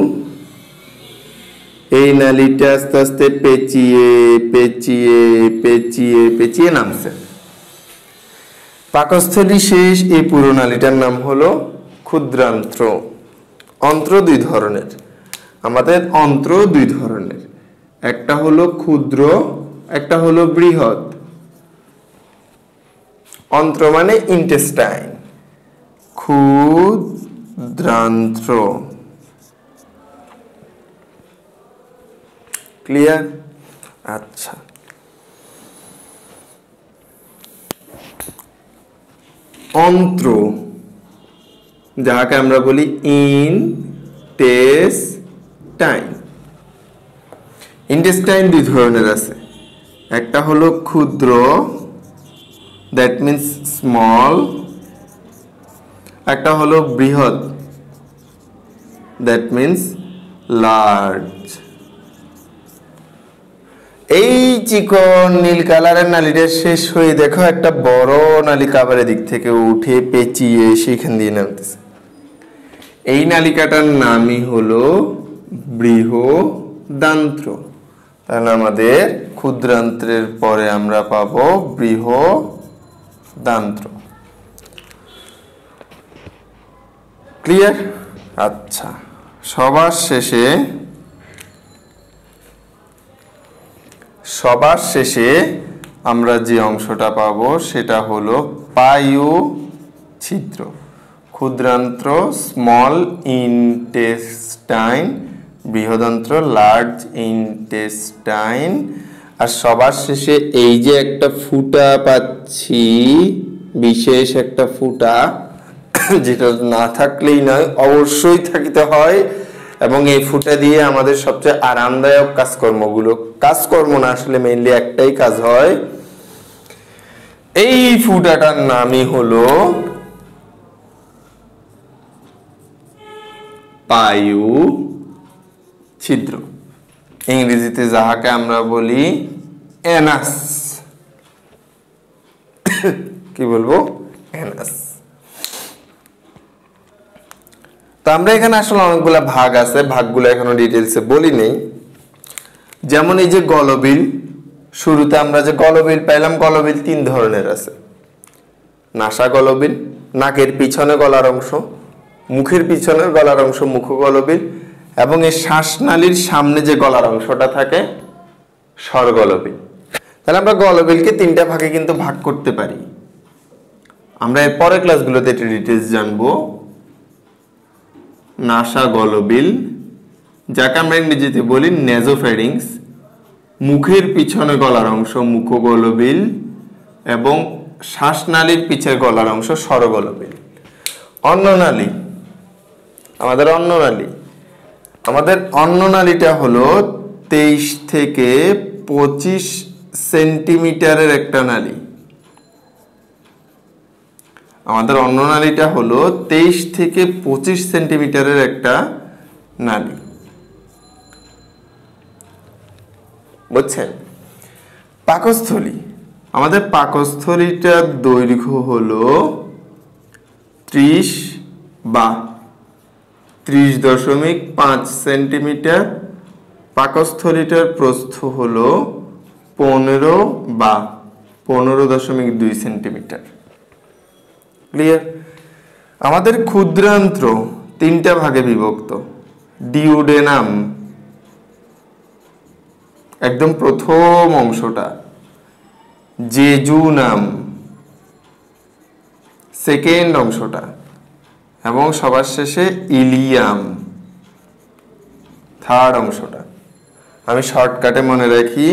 এই নালীটা আস্তে আস্তে পেঁচিয়ে পেঁচিয়ে পেঁচিয়ে পেঁচিয়ে নামছে। পাকস্থলী শেষ, এই পুরো নালীটার নাম হলো ক্ষুদ্রান্ত্র। অন্ত্র 2 ধরনের, আমাদের অন্ত্র 2 ধরনের, একটা হলো ক্ষুদ্র, একটা হলো বৃহৎ। অন্ত্র মানে ইন্টেস্টাইন, ক্ষুদ্রান্ত্র। ক্লিয়ার? আচ্ছা, অন্ত্র, যাকে আমরা বলি ইনটেস্টাইন। ইন্টেস্টাইন 2 ধরনের আছে, একটা হলো ক্ষুদ্র, দ্যাট মিন্স স্মল, একটা হলো বৃহৎ, দ্যাট মিন্স লার্জ। এই চিকন নীল কালারের নালীটা শেষ হয়ে দেখো একটা বড় নালী কাবারের দিক থেকে উঠে পেঁচিয়ে সেখান দিয়ে নামতেছে। এই নালিকাটার নামই হলো বৃহদান্ত্র। তাহলে আমাদের ক্ষুদ্রান্ত্রের পরে আমরা পাবো বৃহদান্ত্র। ক্লিয়ার? আচ্ছা, সবার শেষে আমরা যে অংশটা পাবো সেটা হলো পায়ু ছিদ্র। ক্ষুদ্রান্ত্র স্মল ইনটেস্টাইন, বৃহদান্ত্র লার্জ ইনটেস্টাইন, আর সবার শেষে এই যে একটা ফুটা পাচ্ছি, বিশেষ একটা ফুটা, যেটা না থাকলেই নয়, অবশ্যই থাকিতে হয়। এবং এই ফুটা দিয়ে আমাদের সবচেয়ে আরামদায়ক কাজকর্ম না, আসলে মেইনলি একটাই কাজ হয়। এই ফুটাটার নামই হলো পায়ু ছিদ্র, ইংরেজিতে যাহাকে আমরা বলি অ্যানাস। কি বলবো? অ্যানাস। তো আমরা এখানে আসলে অনেকগুলো ভাগ আছে, ভাগগুলো এখনো ডিটেলসে বলি নেই। যেমন এই যে গলবিল, শুরুতে আমরা যে গলবিল পাইলাম, গলবিল 3 ধরনের আছে। নাসা গলবিল, নাকের পিছনে গলার অংশ, মুখের পিছনের গলার অংশ মুখ গলবিল, এবং এই শ্বাসনালীর সামনে যে গলার অংশটা থাকে স্বরগলবিল। তাহলে আমরা গলবিলকে 3টা ভাগে কিন্তু ভাগ করতে পারি। আমরা এর পরের ক্লাসগুলোতে এটা ডিটেলস জানবো। নাসা গলবিল, যাকে আমরা ইংরেজিতে বলি নেজোফ্যারিংস, মুখের পিছনে গলার অংশ মুখগলবিল, এবং শ্বাসনালীর পিছের গলার অংশ স্বরগলবিল। অন্ননালী, আমাদের অন্ননালীটা হলো 23 থেকে 25 সেন্টিমিটারের একটা নালী। আমাদের অন্ননালীটা হলো 23 থেকে 25 সেন্টিমিটারের একটা নালী, বুঝছেন? পাকস্থলী, আমাদের পাকস্থলীটার দৈর্ঘ্য হলো 30 বা 30.5 সেন্টিমিটার। পাকস্থলীটার প্রস্থ হলো 15 বা 15.2 সেন্টিমিটার। ক্লিয়ার? আমাদের ক্ষুদ্রান্ত্র 3টা ভাগে বিভক্ত। ডিউডেনাম, একদম প্রথম অংশটা, জেজুনাম সেকেন্ড অংশটা, এবং সবার শেষে ইলিয়াম থার্ড অংশটা। আমি শর্টকাটে মনে রাখি,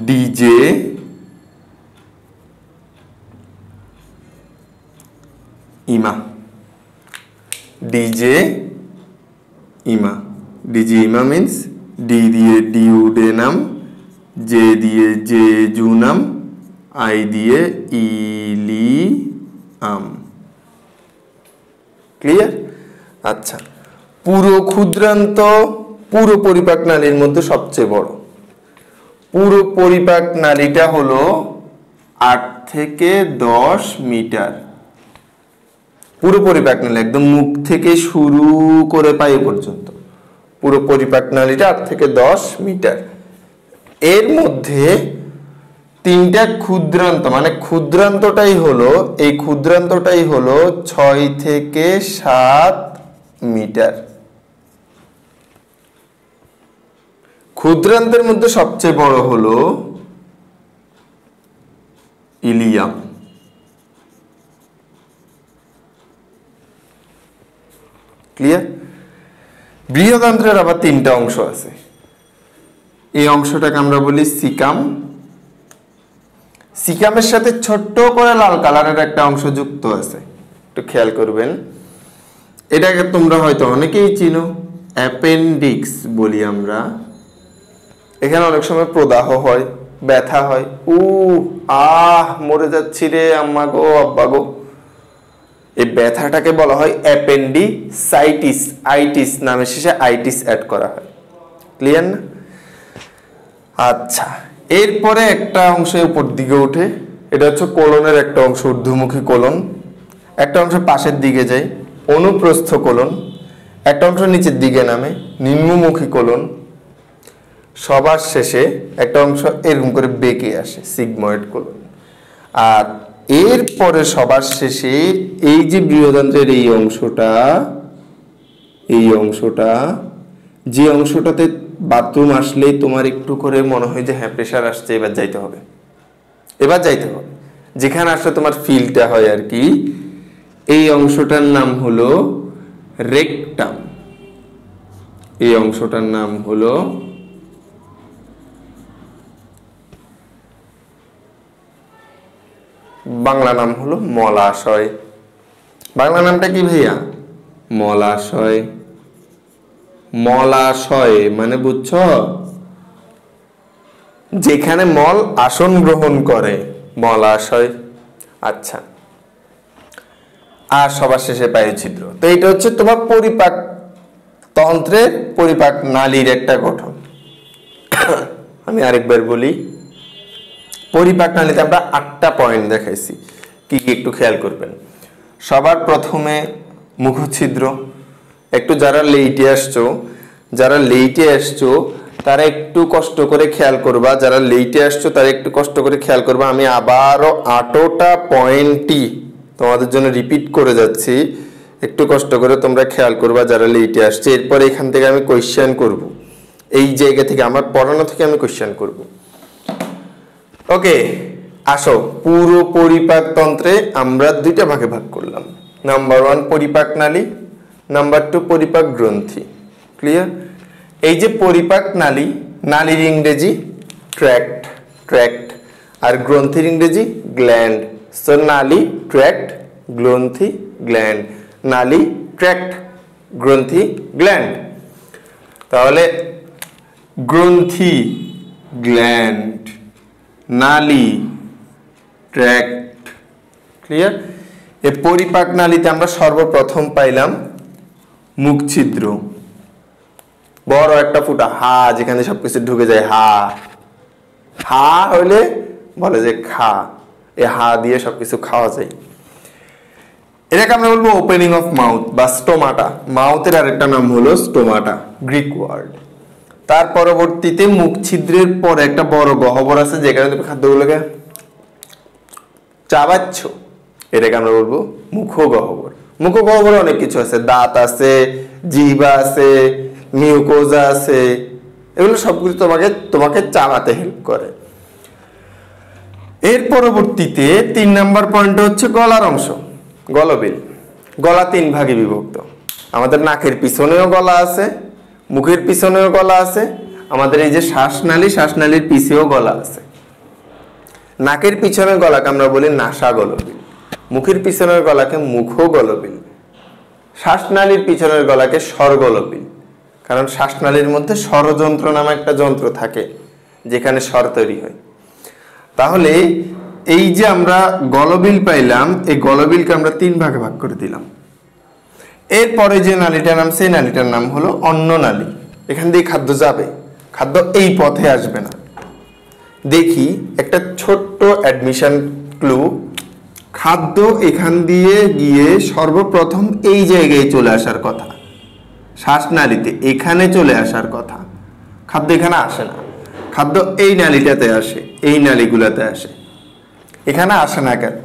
ডিজে ইমা, ডিজে ইমা। ডিজে ইমা মিন্স ডি দিয়ে ডিউডেনাম, জে দিয়ে জেজুনাম, আই দিয়ে ইলিয়াম। ক্লিয়ার? আচ্ছা, পুরো ক্ষুদ্রান্ত পুরো পরিপাক নালীর মধ্যে সবচেয়ে বড়। পুরো পরিপাক নালীটা হলো 8 থেকে 10 মিটার। পুরো পরিপাক নালী একদম মুখ থেকে শুরু করে পায়ে পর্যন্ত পুরো পরিপাক নালীটা 8 থেকে 10 মিটার। এর মধ্যে 3টা ক্ষুদ্রান্ত, মানে ক্ষুদ্রান্তটাই হলো 6 থেকে 7 মিটার। ক্ষুদ্রান্তের মধ্যে সবচেয়ে বড় হলো ইলিয়াম। ক্লিয়ার? বৃহদান্ত্রের আবার 3টা অংশ আছে। এই অংশটাকে আমরা বলি সিকাম। সিকামের সাথে ছোট্ট করে লাল কালারের একটা অংশ যুক্ত আছে, একটু খেয়াল করবেন। এটাকে তোমরা হয়তো অনেকেই চিনো, অ্যাপেন্ডিক্স বলি আমরা। এখানে অনেক সময় প্রদাহ হয়, ব্যথা হয়, মরে যাচ্ছি রে আম্মা গো আব্বা গো, এই ব্যথাটাকে বলা হয় অ্যাপেন্ডিসাইটিস। আইটিস নামের শেষে আইটিস অ্যাড করা হয়। ক্লিয়ার না? আচ্ছা, এরপরে একটা অংশ উপর দিকে ওঠে, এটা হচ্ছে কোলনের একটা অংশ, ঊর্ধ্বমুখী কোলন। একটা অংশ পাশের দিকে যায়, অনুপ্রস্থ কোলন। একটা অংশ নিচের দিকে নামে, নিম্নমুখী কোলন। সবার শেষে একটা অংশ এরকম করে বেঁকে আসে, সিগময়েড কোলন। আর এরপরে সবার শেষে এই যে বৃহদান্ত্রের এই অংশটা, যে অংশটাতে বাথরুম আসলেই তোমার একটু করে মনে হয় যে হ্যাঁ প্রেশার আসছে, এবার যাইতে হবে, যেখানে আসলে তোমার ফিলটা হয় আর কি, এই অংশটার নাম হলো রেকটাম। এই অংশটার নাম হলো বাংলা নাম হলো মলাশয়। বাংলা নামটা কি ভাইয়া? মলাশয়। মলাশয় মানে বুঝছো, যেখানে মল আসন গ্রহণ করে, মলাশয়। আচ্ছা, আর সবার শেষে পায়ু ছিদ্র। তো এটা হচ্ছে তোমার পরিপাক তন্ত্রের পরিপাক নালীর একটা গঠন। আমি আরেকবার বলি, পরিপাক নালীতে আমরা 8টা পয়েন্ট দেখাইছি, কি কি একটু খেয়াল করবেন। সবার প্রথমে মুখছিদ্র। একটু যারা লেটে আসছো তারা একটু কষ্ট করে খেয়াল করবা, যারা লেটে আসছো তারা একটু কষ্ট করে খেয়াল করবা। আমি আবারও 8টা পয়েন্টই তোমাদের জন্য রিপিট করে যাচ্ছি, একটু কষ্ট করে তোমরা খেয়াল করবা যারা লেটে আসছে। এরপর এখান থেকে আমি কোয়েশ্চেন করব, এই জায়গা থেকে আমার পড়ানো থেকে আমি কোয়েশ্চেন করব। ওকে, আসো, পুরো পরিপাক তন্ত্রে আমরা 2টা ভাগে ভাগ করলাম। নাম্বার 1 পরিপাক নালী, নাম্বার 2 পরিপাক গ্রন্থি। ক্লিয়ার? এই যে পরিপাক নালী, নালীর ইংরেজি ট্র্যাক্ট, আর গ্রন্থির ইংরেজি গ্ল্যান্ড। সো নালী, ট্র্যাক্ট, গ্রন্থি, গ্ল্যান্ড। নালী, ট্র্যাক্ট, গ্রন্থি, গ্ল্যান্ড। তাহলে গ্রন্থি, গ্ল্যান্ড, নালী, ট্র্যাক্ট। ক্লিয়ার? এই পরিপাক নালীতে আমরা সর্বপ্রথম পাইলাম মুখছিদ্র, বড় একটা ফুটা, হা, যেখানে সবকিছু ঢুকে যায়। হা হইলে বলে যে খা, এ হা দিয়ে সবকিছু খাওয়া যায়। এটাকে আমরা বলবো ওপেনিং অফ মাউথ বা স্টোমাটা। মাউথের আরেকটা নাম হলো স্টোমাটা, গ্রিক ওয়ার্ড। তার পরবর্তীতে মুখ ছিদ্রের পরে একটা বড় গহ্বর আছে, যেখানে তুমি খাদ্যগুলোকে চাবাচ্ছ, এটাকে আমরা বলবো মুখগহ্বর। মুখগহ্বরে অনেক কিছু আছে, দাঁত আছে, জিহ্বা আছে, মিউকোজা আছে, এগুলো সবকিছু তোমাকে চাবাতে হেল্প করে। এর পরবর্তীতে 3 নাম্বার পয়েন্ট হচ্ছে গলার অংশ, গলবিল। গলা 3 ভাগে বিভক্ত। আমাদের নাকের পিছনেও গলা আছে, মুখের পিছনেও গলা আছে, আমাদের এই যে শ্বাসনালীর পিছেও গলা আছে। নাকের পিছনের গলাকে আমরা বলি নাসা গলবিল, মুখের পিছনের গলাকে মুখ গলবিল, শ্বাসনালীর পিছনের গলাকে স্বরগলবিল। কারণ শ্বাসনালীর মধ্যে স্বরযন্ত্র নামে একটা যন্ত্র থাকে, যেখানে স্বর তৈরি হয়। তাহলে এই যে আমরা গলবিল পাইলাম, এই গলবিলকে আমরা 3 ভাগে ভাগ করে দিলাম। এরপরে যে নালীটার নাম, সেই নালীটার নাম হলো অন্ননালী। এখান দিয়ে খাদ্য যাবে, খাদ্য এই পথে আসবে না। দেখি একটা ছোট্ট অ্যাডমিশন ক্লু, খাদ্য এখান দিয়ে গিয়ে সর্বপ্রথম এই জায়গায় চলে আসার কথা, শ্বাসনালীতে এখানে চলে আসার কথা। খাদ্য এখানে আসে না, খাদ্য এই নালীটাতে আসে, এই নালীগুলোতে আসে, এখানে আসে না কেন?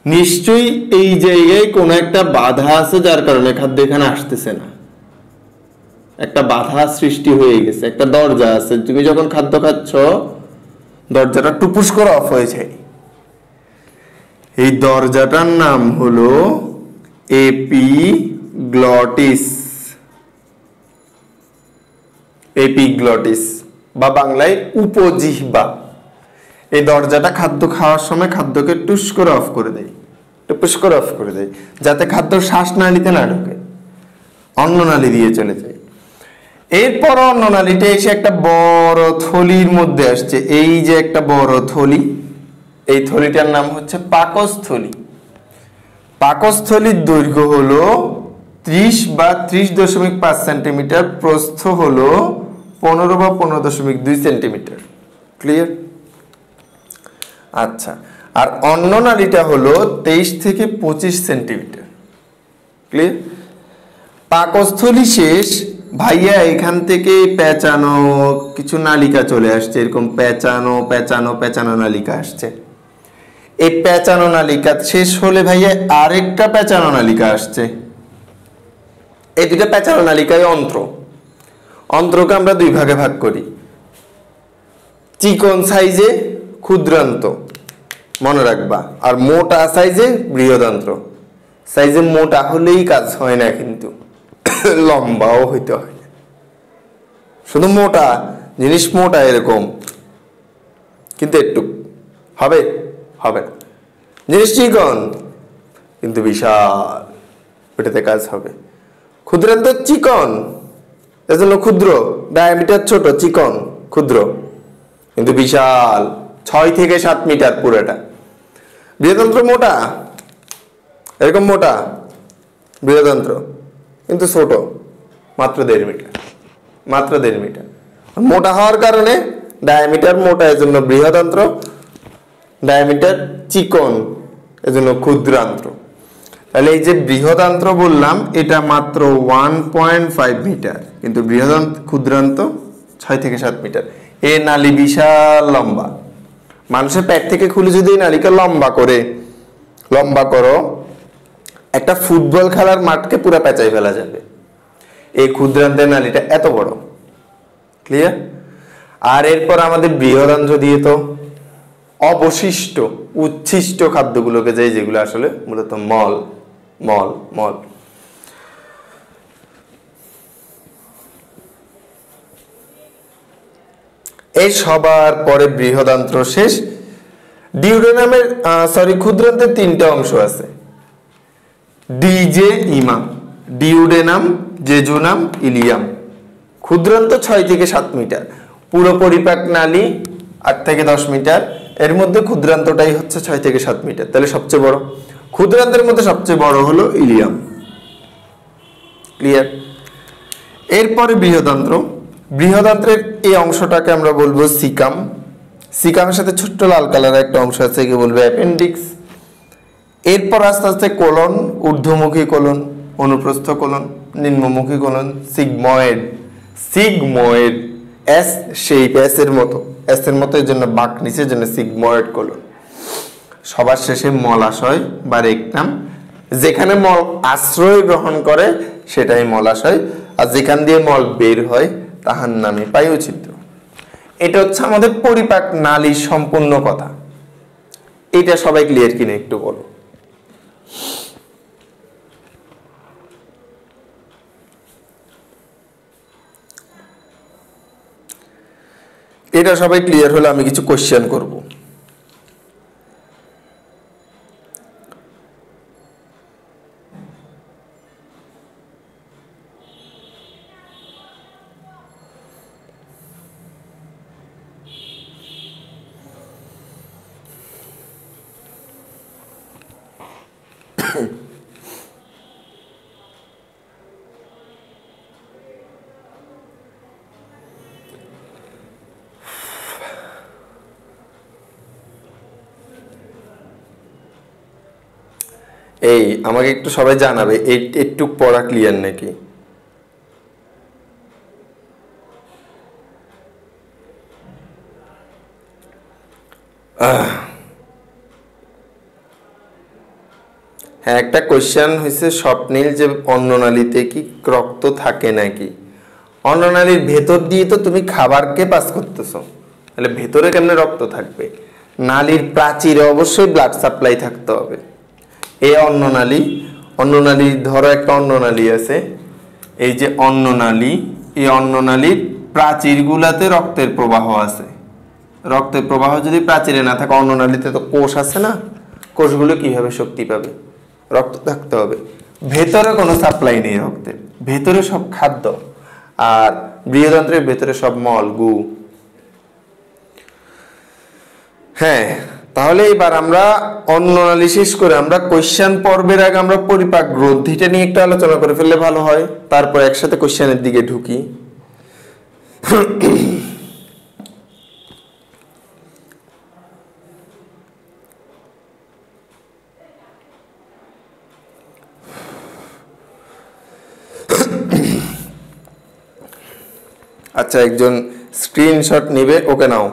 নিশ্চয়ই এই জায়গায় কোনো একটা বাধা আছে, যার কারণে খাদ্য এখানে আসতেছে না। একটা বাধা সৃষ্টি হয়ে গেছে, একটা দরজা আছে। তুমি যখন খাদ্য খাচ্ছ, দরজাটা টুপুস করে অফ হয়ে যায়। এই দরজাটার নাম হলো এপিগ্লটিস, এপিগ্লটিস বা বাংলায় উপজিহ্বা। এই দরজাটা খাদ্য খাওয়ার সময় খাদ্যকে টুস করে অফ করে দেয়, টুপুস করে অফ করে দেয়, যাতে খাদ্য শ্বাসনালীতে না ঢোকে, অন্ননালী দিয়ে চলে যায়। এরপর অন্ননালীটা এসে একটা বড় থলির মধ্যে আসছে। এই যে একটা বড় থলি, এই থলিটার নাম হচ্ছে পাকস্থলী। পাকস্থলীর দৈর্ঘ্য হলো 30 বা 30.5 সেন্টিমিটার, প্রস্থ হলো 15 বা 15.2 সেন্টিমিটার। ক্লিয়ার? আচ্ছা, আর অন্ননালীটা হলো 23 থেকে 25 সেন্টিমিটার। ক্লিয়ার? পাকস্থলী শেষ ভাইয়া, এখান থেকে পেঁচানো কিছু নালিকা চলে আসছে, এরকম পেঁচানো নালিকা আসছে। এই পেঁচানো নালিকা শেষ হলে ভাইয়া আরেকটা পেঁচানো নালিকা আসছে। এই 2টা পেঁচানো নালিকায় অন্ত্রকে আমরা 2 ভাগে ভাগ করি, চিকন সাইজে ক্ষুদ্রান্ত, মনে রাখবা, আর মোটা সাইজে বৃহদান্ত্র। সাইজে মোটা হলেই কাজ হয় না, কিন্তু লম্বাও হইতে হয়। শুধু মোটা জিনিস, মোটা এরকম, কিন্তু একটু হবে হবে না। জিনিস চিকন কিন্তু বিশাল, ওটাতে কাজ হবে। ক্ষুদ্রান্ত চিকন, এজন্য ক্ষুদ্র, ডায়ামিটার ছোট, চিকন ক্ষুদ্র কিন্তু বিশাল, 6 থেকে 7 মিটার পুরোটা। বৃহদন্ত্র মোটা, এরকম মোটা বৃহদন্ত্র, কিন্তু ছোট, মাত্র 1.5 মিটার, মাত্র 1.5 মিটার। মোটা হওয়ার কারণে ডায়ামিটার মোটা, এজন্য বৃহদন্ত্র, ডায়ামিটার চিকন, এজন্য ক্ষুদ্রান্ত্র। তাহলে এই যে বৃহদান্ত্র বললাম এটা মাত্র 1.5 মিটার, কিন্তু ক্ষুদ্রান্ত 6 থেকে 7 মিটার। এই নালী বিশাল লম্বা। মানুষের পেট থেকে খুলে যদি এই নালীকে লম্বা করো, একটা ফুটবল খেলার মাঠকে পুরো পেঁচাই ফেলা যাবে। এই ক্ষুদ্রান্তের নালীটা এত বড়। ক্লিয়ার? আর এরপর আমাদের বৃহদান্ত্র দিয়ে তো অবশিষ্ট উচ্ছিষ্ট খাদ্যগুলোকে যেগুলো আসলে মূলত মল মল মল এই সবার পরে বৃহদান্ত্র শেষ। ডিউডেনামের ক্ষুদ্রান্তের 3টা অংশ আছে, ডিজেইমাম, ডিউডেনাম, জেজুনাম, ইলিয়াম। ক্ষুদ্রান্ত 6 থেকে 7 মিটার, পুরো পরিপাক নালী 8 থেকে 10 মিটার, এর মধ্যে ক্ষুদ্রান্তটাই হচ্ছে 6 থেকে 7 মিটার। তাহলে সবচেয়ে বড়, ক্ষুদ্রান্তের মধ্যে সবচেয়ে বড় হলো ইলিয়াম। ক্লিয়ার? এরপরে বৃহদান্ত্র। বৃহদান্ত্রের এই অংশটাকে আমরা বলবো সিকাম। সিকামের সাথে ছোট্ট লাল কালারের একটা অংশ আছে, একে বলবো অ্যাপেন্ডিক্স। এরপর আস্তে আস্তে কোলন, ঊর্ধ্বমুখী কোলন, অনুপ্রস্থ কোলন, নিম্নমুখী colon, sigmoid, sigmoid, S shape, S এর মতো, এর জন্য বাঁক নিচের জন্য সিগময়েড কোলন। সবার শেষে মলাশয় বা রেকটাম। যেখানে মল আশ্রয় গ্রহণ করে সেটাই মলাশয়, আর যেখান দিয়ে মল বের হয় তাহার নামে পায়ুছিদ্র। এটা হচ্ছে আমাদের পরিপাক নালীর সম্পূর্ণ কথা। এটা সবাই ক্লিয়ার কিনা একটু বলো। এটা সবাই ক্লিয়ার হলে আমি কিছু কোশ্চেন করব। এই আমাকে একটু সবাই জানাবে একটু পড়া ক্লিয়ার নাকি। হ্যাঁ, একটা কোশ্চেন হয়েছে স্বপ্নীল, যে অন্ননালীতে কি রক্ত থাকে নাকি? অন্ননালীর ভেতর দিয়ে তো তুমি খাবারকে পাস করতেছো, তাহলে ভেতরে কেমনে রক্ত থাকবে? নালীর প্রাচীরে অবশ্যই ব্লাড সাপ্লাই থাকতে হবে। এই অন্ননালী ধরো একটা অন্ননালী আছে, এই যে অন্ননালী, এই অন্ননালীর প্রাচীরগুলাতে রক্তের প্রবাহ আছে। রক্তের প্রবাহ যদি প্রাচীরে না থাকে, অন্ননালীতে তো কোষ আছে না, কোষগুলো কিভাবে শক্তি পাবে? রক্ত থাকতে হবে। ভেতরে কোনো সাপ্লাই নেই রক্তের, ভেতরে সব খাদ্য, আর বৃহদান্ত্রের ভেতরে সব মল গু। হ্যাঁ, তাহলে এবার আমরা অন্ননালী শেষ করে আমরা কোশ্চেন পর্বের আগে আমরা পরিপাক গ্রন্থিটা নিয়ে একটু আলোচনা করে ফেললে ভালো হয়, তারপর একসাথে কোশ্চেনের দিকে ঢুকি। আচ্ছা, একজন স্ক্রিনশট নিবে, ওকে নাও।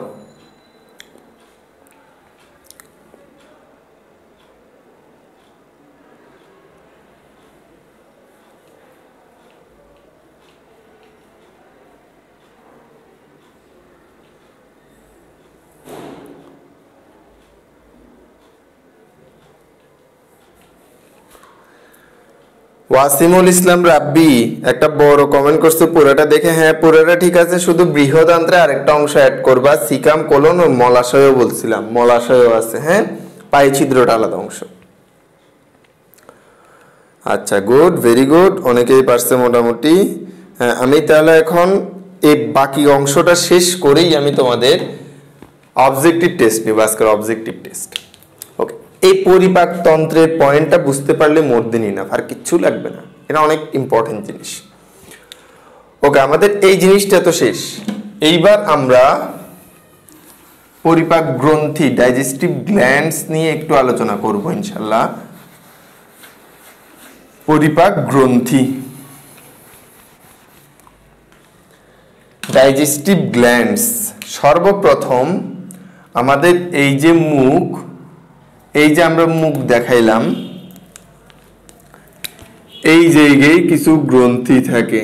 ওয়াসিমুল ইসলাম রাব্বি একটা বড় কমেন্ট করছে, পুরোটা দেখে হ্যাঁ পুরোটা ঠিক আছে, শুধু বৃহদান্ত্রে আরেকটা অংশ অ্যাড করবা, সিকাম কোলন ও মলাশয়ও বলছিলাম, মলাশয়ও আছে, হ্যাঁ পাই ছিদ্রটা আলাদা অংশ। আচ্ছা গুড, ভেরি গুড, অনেকেই পারছে মোটামুটি। হ্যাঁ আমি তাহলে এখন এই বাকি অংশটা শেষ করেই আমি তোমাদের অবজেক্টিভ টেস্ট নিব, আজকের অবজেক্টিভ টেস্ট। ওকে, এই পরিপাক তন্ত্রের পয়েন্টটা বুঝতে পারলে মোর দেন ইনাফ, আর কিচ্ছু লাগবে না, এটা অনেক ইম্পর্টেন্ট জিনিস। ওকে, আমাদের এই জিনিসটা তো শেষ, এইবার আমরা পরিপাক গ্রন্থি ডাইজেস্টিভ গ্ল্যান্ডস নিয়ে একটু আলোচনা করব ইনশাল্লাহ। পরিপাক গ্রন্থি, ডাইজেস্টিভ গ্ল্যান্ডস, সর্বপ্রথম আমাদের এই যে মুখ, এই যে আমরা মুখ দেখাইলাম, এই জায়গায় কিছু গ্রন্থি থাকে,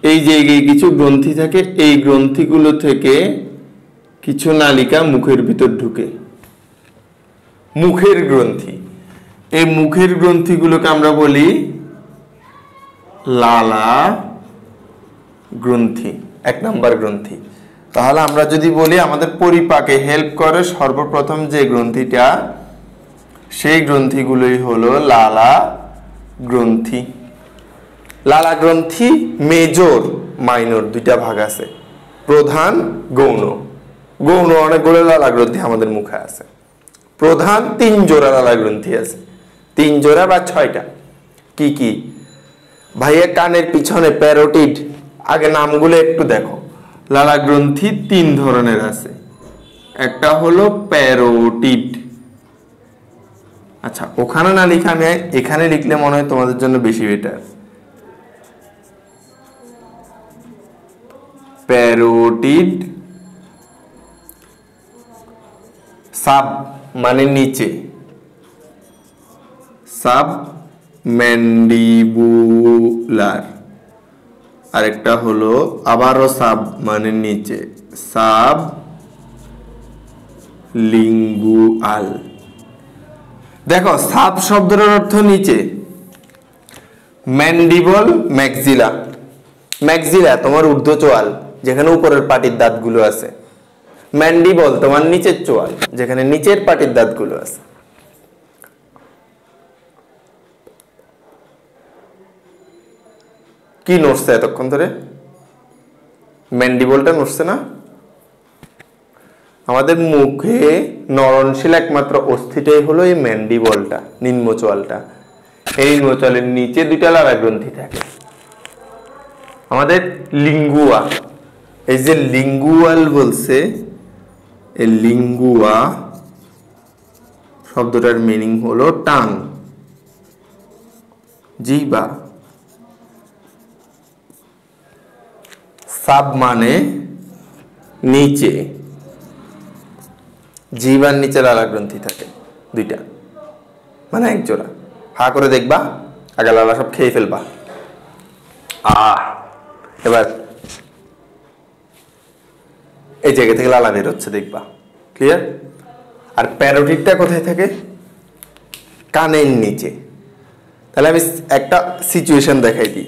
এই জায়গায় কিছু গ্রন্থি থাকে, এই গ্রন্থিগুলো থেকে কিছু নালিকা মুখের ভিতর ঢুকে, মুখের গ্রন্থি। এই মুখের গ্রন্থিগুলোকে আমরা বলি লালা গ্রন্থি, 1 নম্বর গ্রন্থি। তাহলে আমরা যদি বলি আমাদের পরিপাকে হেল্প করে সর্বপ্রথম যে গ্রন্থিটা, সেই গ্রন্থিগুলোই হলো লালা গ্রন্থি। লালা গ্রন্থি মেজর মাইনর দুইটা ভাগ আছে, প্রধান গৌণ। গৌণ অনেকগুলো লালা গ্রন্থি আমাদের মুখে আছে, প্রধান 3 জোড়া লালা গ্রন্থি আছে, 3 জোড়া বা 6টা। কি কি ভাইয়া? কানের পিছনে প্যারোটিড, আগে নামগুলো একটু দেখো। লালা গ্রন্থি 3 ধরনের আছে, একটা হলো প্যারোটিড। আচ্ছা ওখানে না লিখে আমি এখানে লিখলে মনে হয় তোমাদের জন্য বেশি বেটার। প্যারোটিড সাব মানে নিচে, সাব ম্যান্ডিবুলার, আরেকটা হলো আবারও সাব মানে নিচে, সাব লিঙ্গুয়াল। দেখো সাব শব্দের অর্থ নিচে, ম্যান্ডিবল ম্যাক্সিলা, ম্যাক্সিলা তোমার ঊর্ধ্ব চোয়াল যেখানে উপরের পাটির দাঁতগুলো আছে, ম্যান্ডিবল তোমার নিচের চোয়াল যেখানে নিচের পাটির দাঁতগুলো আছে। কি নড়ছে এতক্ষণ ধরে? ম্যান্ডিবলটা নড়ছে না? আমাদের মুখে নরনশীল একমাত্র অস্থিটাই হলো এই ম্যান্ডিবলটা, নিম্ন চোয়ালটা। এই নিম্ন চোয়ালের নিচে 2টা লালা গ্রন্থি থাকে। আমাদের লিঙ্গুয়া, এই যে লিঙ্গুয়াল বলছে, এই লিঙ্গুয়া শব্দটার মিনিং হলো টাং, জিহ্বা। সাব মানে নিচে, জিহ্বার নিচে লালা গ্রন্থি থাকে 2টা, মানে 1 জোড়া। হা করে দেখবা, আগে লালা সব খেয়ে ফেলবা। এবার এই জায়গা থেকে লালা বের হচ্ছে দেখবা, ক্লিয়ার? আর প্যারোটিডটা কোথায় থাকে? কানের নিচে। তাহলে আমি একটা সিচুয়েশন দেখাই দিই।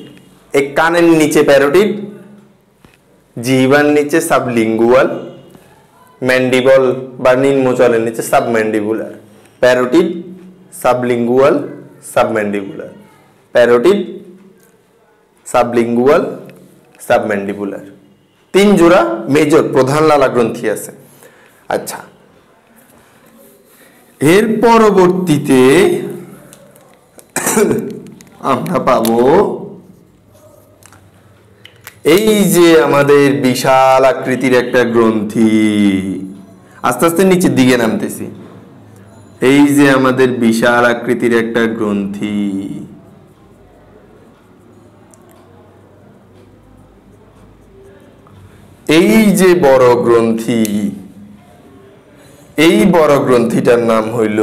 এই কানের নিচে প্যারোটিড, জিহ্বার নিচে সাবলিঙ্গুয়াল, ম্যান্ডিবল বা নিম্নচলের নিচে submandibular. Parotid, sublingual, submandibular, parotid, sublingual, submandibular, 3 জোড়া মেজর প্রধান লালা গ্রন্থি আছে। আচ্ছা, এর পরবর্তীতে আমরা পাবো এই যে আমাদের বিশাল আকৃতির একটা গ্রন্থি, আস্তে আস্তে নিচের দিকে নামতেছি। এই যে আমাদের বিশাল আকৃতির একটা গ্রন্থি, এই যে বড় গ্রন্থি, এই বড় গ্রন্থিটার নাম হইল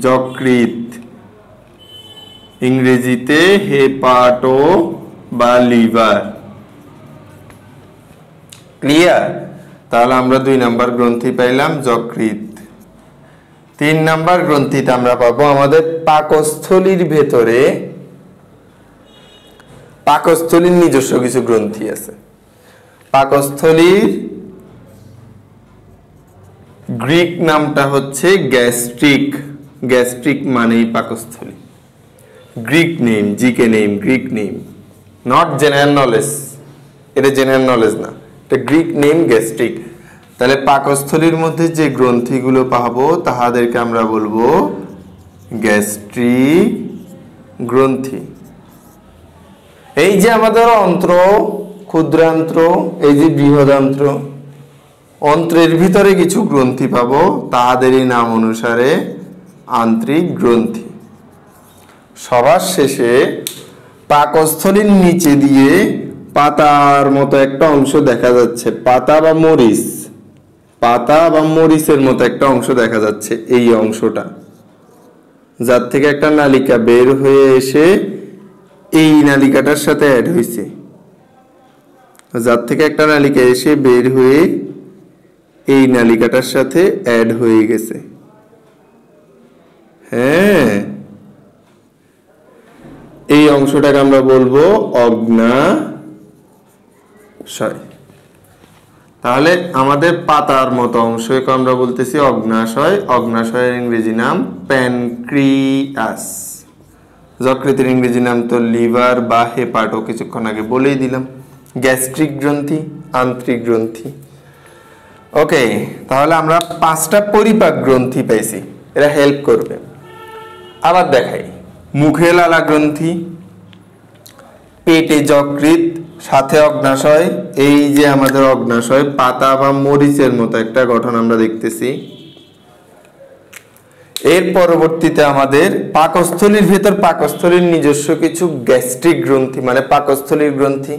যকৃৎ, ইংরেজিতে হেপাটো বা লিভার। ক্লিয়ার? তাহলে আমরা 2 নাম্বার গ্রন্থি পাইলাম যকৃৎ। 3 নাম্বার গ্রন্থিতে আমরা পাবো আমাদের পাকস্থলীর ভেতরে পাকস্থলীর নিজস্ব কিছু গ্রন্থি আছে। পাকস্থলীর গ্রিক নামটা হচ্ছে গ্যাস্ট্রিক। গ্যাস্ট্রিক মানেই পাকস্থলী। Greek name, GK name, Greek name, not general knowledge. এটা জেনারেল নলেজ না, এটা গ্রিক নেম গ্যাস্ট্রিক। তাহলে পাকস্থলীর মধ্যে যে গ্রন্থিগুলো পাবো তাহাদেরকে আমরা বলবো গ্যাস্ট্রিক গ্রন্থি। এই যে আমাদের অন্ত্র, ক্ষুদ্রান্ত্র, এই যে বৃহদান্ত্র, অন্ত্রের ভিতরে কিছু গ্রন্থি পাবো, তাহাদেরই নাম অনুসারে আন্তরিক গ্রন্থি। সবার শেষে পাকস্থলীর নিচে দিয়ে পাতার মতো একটা অংশ দেখা যাচ্ছে, পাতা বা মরিচ, পাতা বা মরিচের মতো একটা অংশ দেখা যাচ্ছে। এই অংশটা, যার থেকে একটা নালিকা বের হয়ে এসে এই নালিকাটার সাথে অ্যাড হয়েছে, যার থেকে একটা নালিকা এসে বের হয়ে এই নালিকাটার সাথে অ্যাড হয়ে গেছে। হ্যাঁ, এই অংশটাকে আমরা বলবো অগ্ন্যাশয়। তাহলে আমাদের পাতার মতো অংশকে আমরা বলতেছি অগ্ন্যাশয়। অগ্ন্যাশয়ের ইংরেজি নাম প্যানক্রিয়াস। যকৃতের ইংরেজি নাম তো লিভার বা হেপাটো, কিছুক্ষণ আগে বলেই দিলাম। গ্যাস্ট্রিক গ্রন্থি, আন্তরিক গ্রন্থি। ওকে, তাহলে আমরা 5টা পরিপাক গ্রন্থি পাইছি, এরা হেল্প করবে। আবার দেখাই, মুখে লালা গ্রন্থি, পেটে যকৃৎ, সাথে অগ্ন্যাশয়। এই যে আমাদের অগ্ন্যাশয়, পাতা বা মরিচের মতো একটা গঠন আমরা দেখতেছি। এর পরবর্তীতে আমাদের পাকস্থলীর ভেতর পাকস্থলীর নিজস্ব কিছু গ্যাস্ট্রিক গ্রন্থি মানে পাকস্থলীর গ্রন্থি,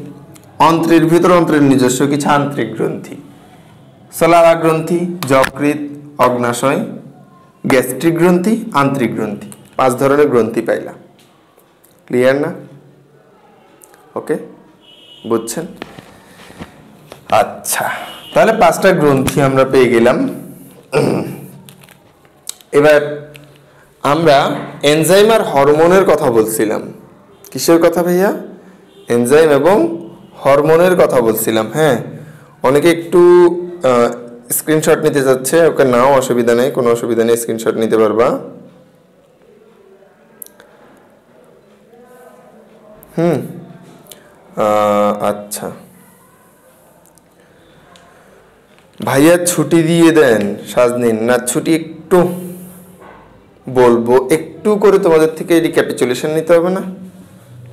অন্ত্রের ভিতর অন্ত্রের নিজস্ব কিছু আন্তরিক গ্রন্থি, লালা গ্রন্থি, যকৃৎ, অগ্ন্যাশয়, গ্যাস্ট্রিক গ্রন্থি, আন্তরিক গ্রন্থি। 5 ধরনের গ্রন্থি পাইলাম। ক্লিয়ার না? ওকে, বুঝছেন? আচ্ছা, তাহলে 5টা গ্রন্থি আমরা পেয়ে গেলাম। এবার আমরা এনজাইম আর হরমোনের কথা বলছিলাম। কিসের কথা ভাইয়া? এনজাইম এবং হরমোনের কথা বলছিলাম। হ্যাঁ, অনেকে একটু স্ক্রিনশট নিতে যাচ্ছে, ওকে নাও, অসুবিধা নেই, কোনো অসুবিধা নেই, স্ক্রিনশট নিতে পারবা। আচ্ছা ভাইয়া, ছুটি দিয়ে দেন সাজনিন। না, ছুটি একটু বলবো, একটু করে তোমাদের থেকে রিক্যাপিচুলেশন নিতে হবে না?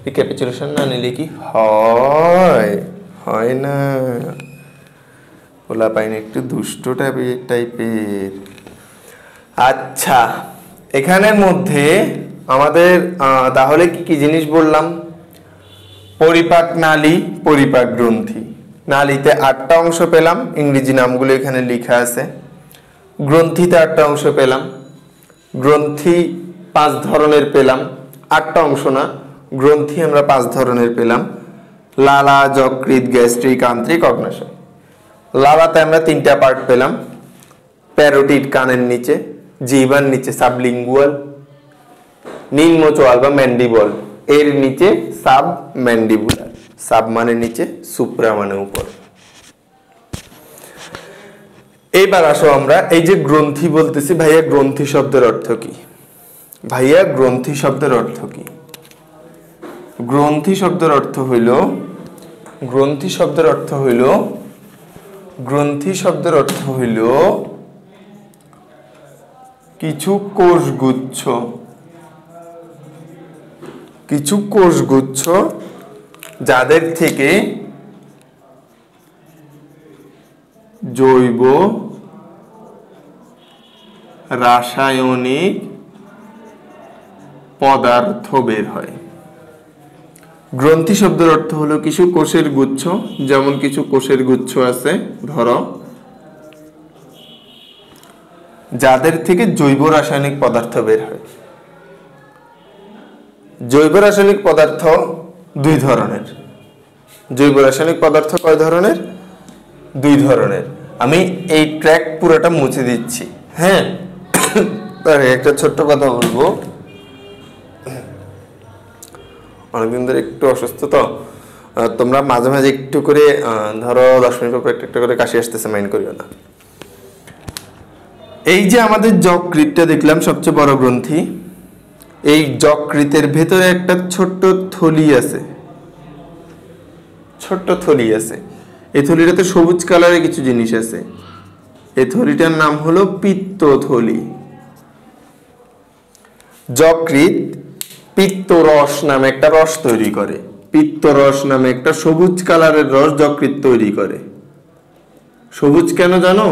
রিক্যাপিচুলেশন না নিলে কি হয়? হয় না, ওলা পাইনি, একটু দুষ্ট টাইপের। আচ্ছা, এখানের মধ্যে আমাদের তাহলে কি কি জিনিস বললাম? পরিপাক নালী, পরিপাক গ্রন্থি। নালীতে 8টা অংশ পেলাম, ইংরেজি নামগুলো এখানে লেখা আছে। গ্রন্থিতে 8টা অংশ পেলাম। গ্রন্থি 5 ধরনের পেলাম, 8টা অংশ না, গ্রন্থি আমরা 5 ধরনের পেলাম। লালা, যকৃৎ, গ্যাস্ট্রিক, আন্তরিক, অগ্ন্যাশয়। লালাতে আমরা 3টা পার্ট পেলাম। প্যারোটিড কানের নিচে, জিহ্বার নিচে সাবলিঙ্গুয়াল, নিম্ন চোয়াল বা ম্যান্ডিবল, এর নিচে সাব ম্যান্ডিবুলার। সাব মানে নিচে, সুপ্রা মানে উপর। এইবার আসো আমরা এই যে গ্রন্থি বলতেছি, ভাইয়া গ্রন্থি শব্দের অর্থ কি? ভাইয়া গ্রন্থি শব্দের অর্থ কি? গ্রন্থি শব্দের অর্থ হইল, গ্রন্থি শব্দের অর্থ হইল, গ্রন্থি শব্দের অর্থ হইল কিছু কোষগুচ্ছ, কিছু কোষগুচ্ছ যাদের থেকে জৈব রাসায়নিক পদার্থ বের হয়। গ্রন্থি শব্দের অর্থ হলো কিছু কোষের গুচ্ছ, যেমন কিছু কোষের গুচ্ছ আছে ধরো, যাদের থেকে জৈব রাসায়নিক পদার্থ বের হয়। জৈব রাসায়নিক পদার্থ 2 ধরনের। জৈব রাসায়নিক পদার্থ কয় ধরনের? দুই ধরনের। আমি এই ট্র্যাক পুরোটা মুছে দিচ্ছি। হ্যাঁ, তার একটা ছোট্ট কথা বলবো, অনেকদিন ধরে একটু অসুস্থ তো, তোমরা মাঝে মাঝে একটু করে ধরো 10 মিনিট পর একটা করে কাশি আসতেছে, মাইন্ড করিও না। এই যে আমাদের যকৃতটা দেখলাম সবচেয়ে বড় গ্রন্থি, এই যকৃতের ভেতরে একটা ছোট্ট থলি আছে, ছোট্ট থলি আছে। এই থলিটাতে সবুজ কালারের কিছু জিনিস আছে। এই থলিটার নাম হলো পিত্তথলি। যকৃৎ পিত্তরস নামে একটা রস তৈরি করে। পিত্তরস নামে একটা সবুজ কালারের রস যকৃৎ তৈরি করে। সবুজ কেন জানো?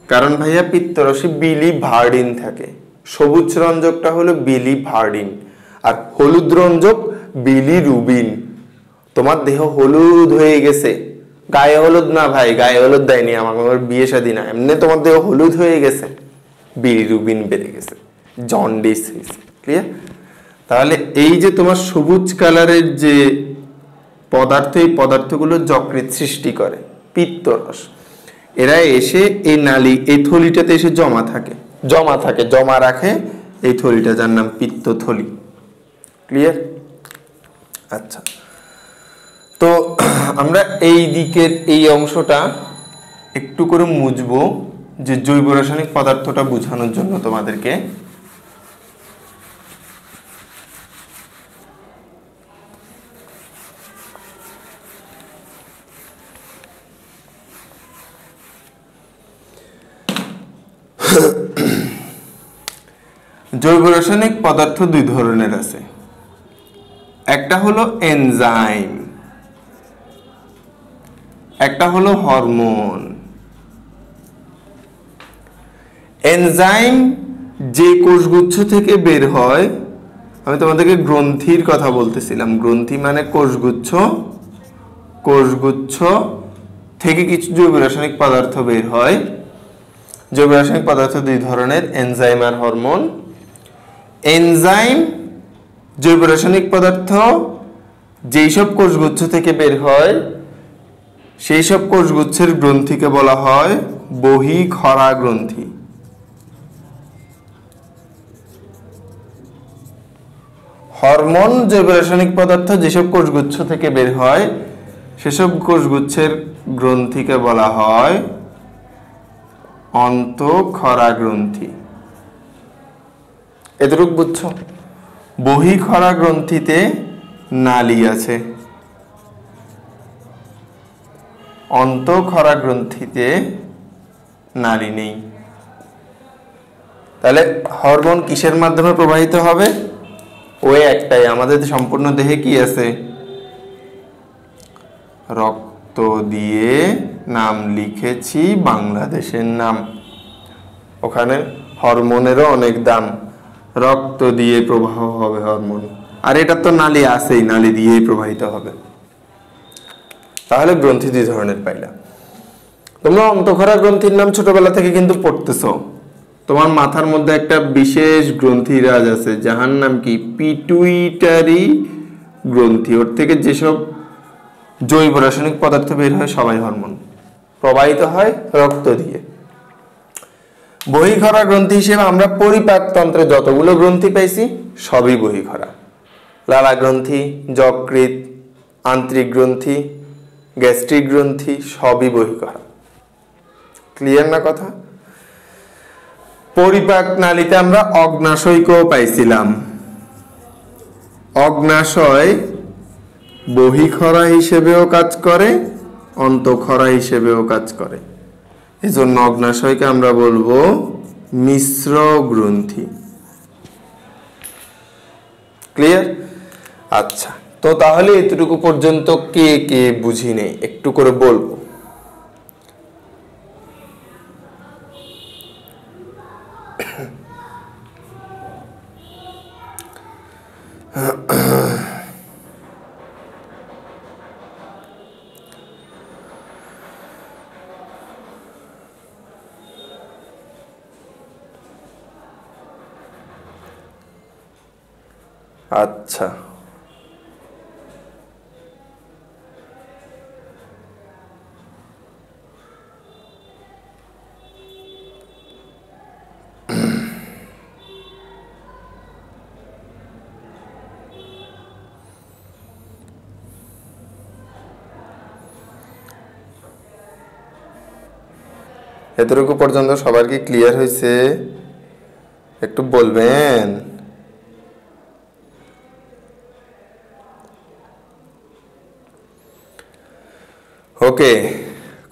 কারণ ভাইয়া পিত্তরসে বিলিভার্ডিন থাকে। সবুজ রঞ্জকটা হলো বিলিভার্ডিন, আর হলুদ রঞ্জক বিলিরুবিন। তোমার দেহ হলুদ হয়ে গেছে, গায়ে হলুদ না ভাই, গায়ে হলুদ দেয়নি, আমার বিয়ে শাদী না, এমনি তোমার দেহ হলুদ হয়ে গেছে, বিলিরুবিন বেড়ে গেছে, জন্ডিস হয়েছে। ক্লিয়ার? তাহলে এই যে তোমার সবুজ কালারের যে পদার্থ, এই পদার্থগুলো যকৃৎ সৃষ্টি করে, পিত্তরস। এরা এসে এই নালী, এই থলিটাতে এসে জমা রাখে এই থলিটা, যার নাম পিত্তথলি। ক্লিয়ার? আচ্ছা, তো আমরা এই দিকের এই অংশটা একটু করে মুছবো, যে জৈব রাসায়নিক পদার্থটা বোঝানোর জন্য তোমাদেরকে। জৈব রাসায়নিক পদার্থ দুই ধরনের আছে। একটা হলো এনজাইম, একটা হলো হরমোন। এনজাইম যে কোষগুচ্ছ থেকে বের হয়, আমি তোমাদেরকে গ্রন্থির কথা বলতেছিলাম। গ্রন্থি মানে কোষগুচ্ছ, কোষগুচ্ছ থেকে কিছু জৈব রাসায়নিক পদার্থ বের হয়। জৈব রাসায়নিক পদার্থ দুই ধরনের, এনজাইম আর হরমোন। এনজাইম জৈব রাসায়নিক পদার্থ যেই সব কোষগুচ্ছ থেকে বের হয়, সেই সব কোষগুচ্ছের গ্রন্থিকে বলা হয় বহিঃখরা গ্রন্থি। হরমোন জৈব রাসায়নিক পদার্থ যেসব কোষগুচ্ছ থেকে বের হয়, সেসব কোষগুচ্ছের গ্রন্থিকে বলা হয় অন্তঃখরা গ্রন্থি। এতটুকু বুঝছো? বহিঃখরা গ্রন্থিতে নালী আছে, অন্তঃখরা গ্রন্থিতে নালী নেই। তাহলে হরমোন কিসের মাধ্যমে প্রবাহিত হবে? ওই একটাই, আমাদের সম্পূর্ণ দেহে কি আছে? রক্ত দিয়ে নাম লিখেছি বাংলাদেশের নাম, ওখানে হরমোনেরও অনেক দাম। রক্ত দিয়ে প্রবাহ হবে হরমোন, আর এটা তো নালী আছেই, নালী দিয়েই প্রবাহিত হবে। তাহলে গ্রন্থি দুই ধরনের পাইলা। তোমরা অন্তঃখরা গ্রন্থির নাম ছোটবেলা থেকে কিন্তু পড়তেছো। তোমার মাথার মধ্যে একটা বিশেষ গ্রন্থিরাজ আছে, যাহার নাম কি? পিটুইটারি গ্রন্থি। ওর থেকে যেসব জৈব রাসায়নিক পদার্থ বের হয় সবাই হরমোন, প্রবাহিত হয় রক্ত দিয়ে। বহিঃখরা গ্রন্থি হিসেবে আমরা পরিপাকতন্ত্রে যতগুলো গ্রন্থি পাইছি সবই বহিঃখরা। লালা গ্রন্থি, যকৃৎ, আন্ত্রিক গ্রন্থি, গ্যাস্ট্রিক গ্রন্থি সবই বহিঃখরা। ক্লিয়ার না কথা? পরিপাক নালীতে আমরা অগ্নাশয়কেও পাইছিলাম। অগ্নাশয় বহিঃখরা হিসেবেও কাজ করে, অন্তঃখরা হিসেবেও কাজ করে। এই জন্য অগ্নাশয়কে আমরা বলবো মিশ্র গ্রন্থি। ক্লিয়ার? আচ্ছা, তো তাহলে এতটুকু পর্যন্ত কে কে বুঝি নেই একটু করে বলবো। আচ্ছা, এতটুকু পর্যন্ত সবার কি ক্লিয়ার হয়েছে? একটু বলবেন। ওকে,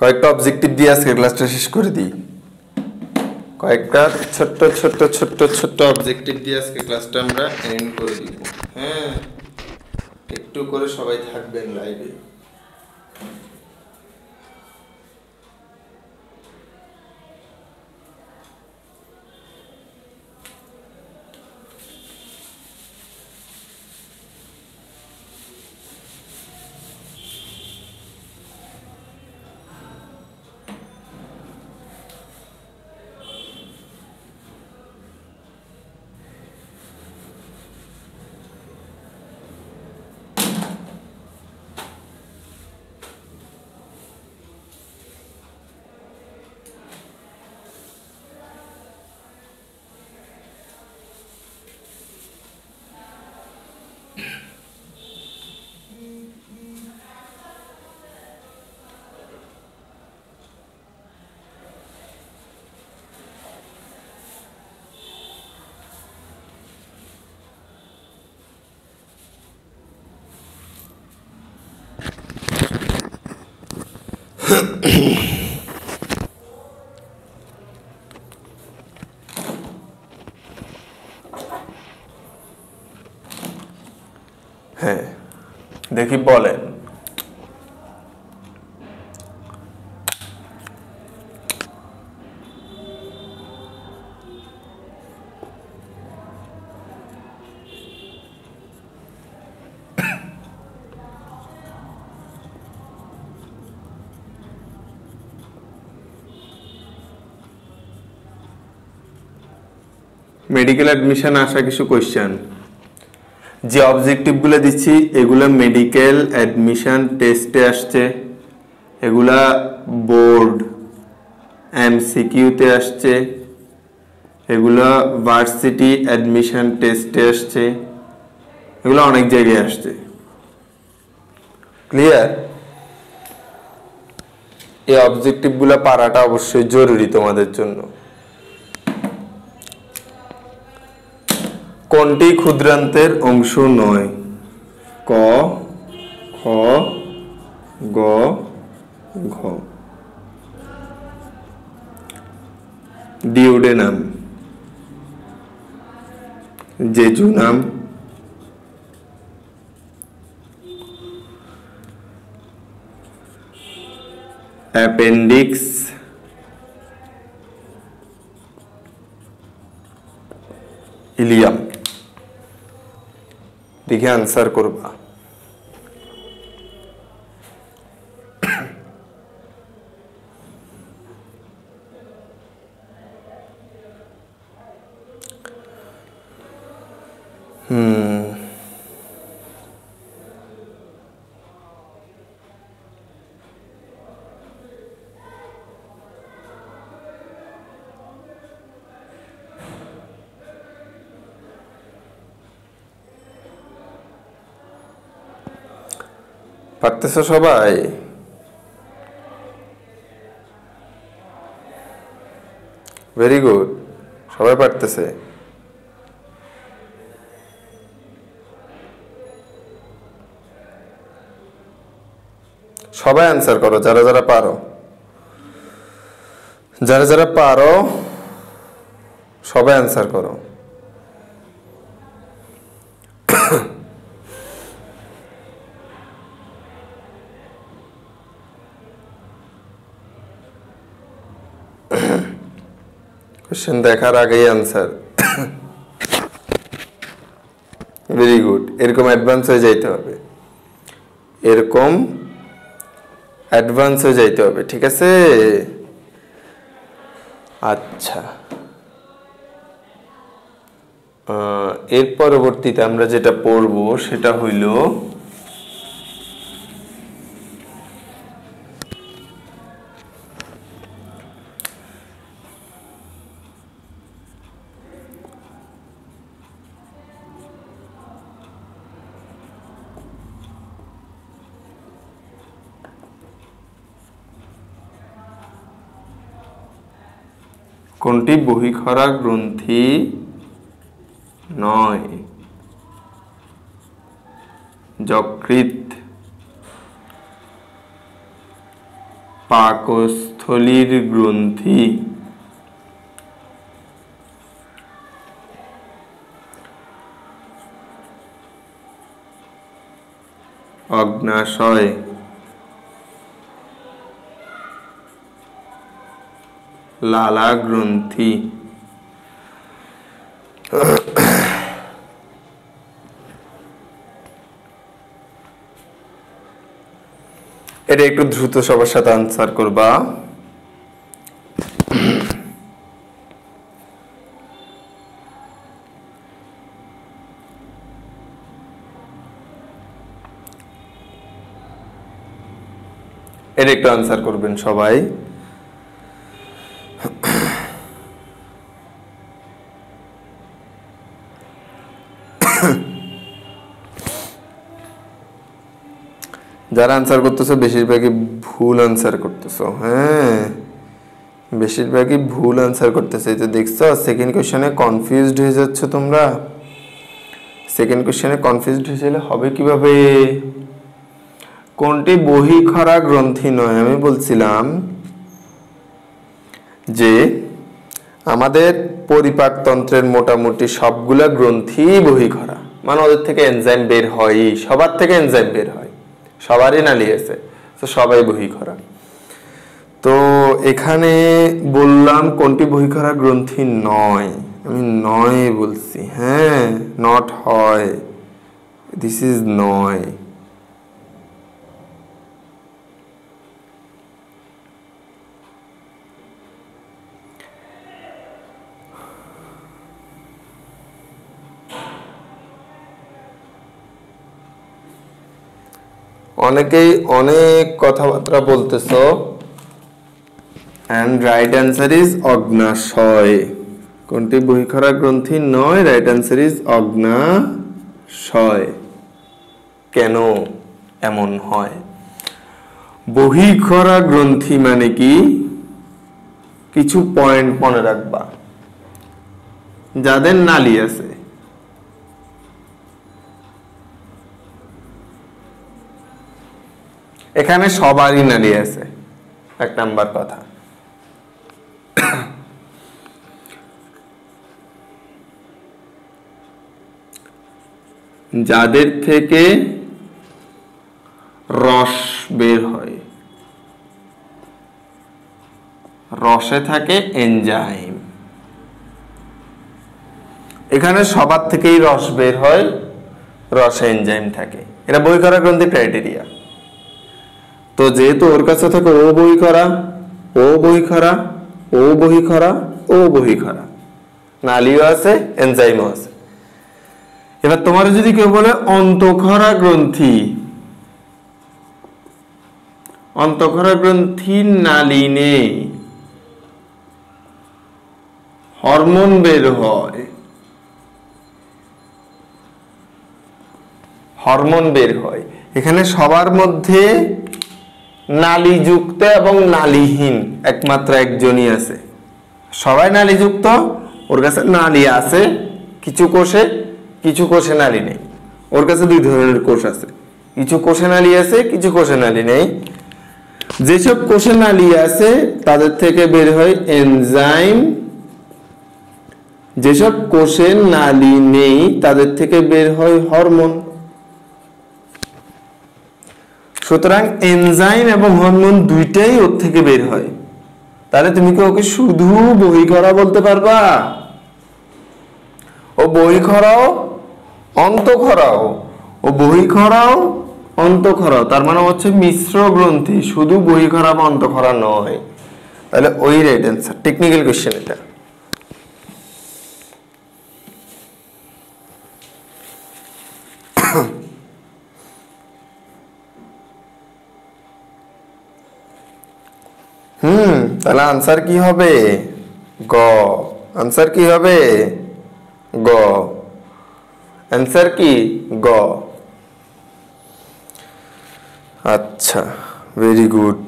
কয়েকটা অবজেক্টিভ দিয়ে আজকে ক্লাসটা শেষ করে দিই। কয়েকটা ছোট্ট ছোট্ট ছোট্ট ছোট্ট অবজেক্টিভ দিয়ে আজকে ক্লাসটা আমরা এন্ড করে দিব। হ্যাঁ, একটু করে সবাই থাকবেন লাইভে। হ্যাঁ, দেখি বলেন। মেডিকেল অ্যাডমিশন আসা কিছু কোয়েশ্চেন। যে অবজেক্টিভগুলো দিচ্ছি এগুলো মেডিকেল অ্যাডমিশন টেস্টে আসছে, এগুলা বোর্ড এমসিকিউতে আসছে, এগুলা ভার্সিটি অ্যাডমিশন টেস্টে আসছে, এগুলো অনেক জায়গায় আসছে। ক্লিয়ার? এই অবজেক্টিভগুলো পারাটা অবশ্যই জরুরি তোমাদের জন্য। কোনটি ক্ষুদ্রান্তের অংশ নয়? ক, খ, গ, ঘ। Duodenum, jejunum, appendix, Ilium. দেখে আনসার করবা। পারতেছো সবাই? ভেরি গুড, সবাই পারতেছে। সবাই আনসার করো যারা যারা পারো, যারা যারা পারো সবাই আনসার করো। কোশ্চেন দেখার আগেই আনসার। ভেরি গুড, এরকম অ্যাডভান্স হয়ে যাইতে হবে, এরকম অ্যাডভান্স হয়ে যাইতে হবে, ঠিক আছে? আচ্ছা, এর পরবর্তীতে আমরা যেটা পড়বো সেটা হইল কোনটি বহিঃখরা গ্রন্থি নয়? যকৃৎ, পাকস্থলীর গ্রন্থি, অগ্নাশয়, লালা গ্রন্থি। এটা একটু দ্রুত সবার সাথে আনসার করবা। এটা একটু আনসার করবেন সবাই। যারা আনসার করতেছো বেশিরভাগই ভুল আনসার করতেছো। হ্যাঁ, বেশিরভাগই ভুল আনসার করতেছে। এই তো দেখছো, সেকেন্ড কোশ্চেনে কনফিউজড হয়ে যাচ্ছ তোমরা। সেকেন্ড কোশ্চেনে কনফিউজড হয়েছিলে হবে কিভাবে? কোনটি বহিঃখরা গ্রন্থি নয়? আমি বলছিলাম যে আমাদের পরিপাকতন্ত্রের মোটামুটি সবগুলা গ্রন্থি বহিঃখরা, মানে ওদের থেকে এনজাইম বের হয়, সবার থেকে এনজাইম বের হয়, সবারই নালী আছে, তো সবাই বহিঃখরা। তো এখানে বললাম কোনটি বহিঃখরা গ্রন্থি নয়, আমি নয় বলছি। হ্যাঁ, নট হয়, দিস ইজ নয়। অনেকেই অনেক কথাবার্তা বলতেছো, and right answer is অগ্নাশয়। কোনটি বহিঃখরা গ্রন্থি নয়? রাইট আনসার ইজ অগ্নাশয়। কেন এমন হয়? বহিঃখরা গ্রন্থি মানে কি? কিছু পয়েন্ট মনে রাখবা। যাদের নালী আছে, এখানে সবারই নালী আছে, এক নাম্বার কথা। যাদের থেকে রস বের হয়, রসে থাকে এনজাইম। এখানে সবার থেকেই রস বের হয়, রসে এনজাইম থাকে, এটা বহিঃখরা গ্রন্থির ক্রাইটেরিয়া। তো যেহেতু ওর কাছে থাকে ও বহিঃখরা, ও বহিঃখরা, ও বহিঃখরা, ও বহিঃখরা, নালীও আছে, এনজাইমও আছে। এবার তোমার যদি কেউ বলে অন্তঃখরা গ্রন্থি, অন্তঃখরা গ্রন্থির নালী নেই, হরমোন বের হয়, হরমোন বের হয়। এখানে সবার মধ্যে নালীযুক্ত এবং নালীহীন একমাত্র একজনই আছে। সবাই নালীযুক্ত, ওর কাছে নালী আছে কিছু কোষে, কিছু কোষে নালী নেই। ওর কাছে দুই ধরনের কোষ আছে, কিছু কোষে নালী আছে, কিছু কোষে নালী নেই। যেসব কোষে নালী আছে তাদের থেকে বের হয় এনজাইম, যেসব কোষে নালী নেই তাদের থেকে বের হয় হরমোন। সুতরাং এনজাইম এবং হরমোন দুইটাই ওর থেকে বের হয়। তাহলে তুমি কি ওকে শুধু বহিঃখরা বলতে পারবা? ও বহিঃখরাও অন্তঃখরাও, ও বহিঃখরাও অন্তঃখরাও, তার মানে হচ্ছে মিশ্র গ্রন্থি, শুধু বহিঃখরা বা অন্তঃখরা নয়। তাহলে ওই রাইট অ্যান্সার। টেকনিক্যাল কোশ্চেন এটা। তাহলে আনসার কি হবে? গ। আনসার কি হবে? গ। আনসার কি? গ। আচ্ছা, ভেরি গুড।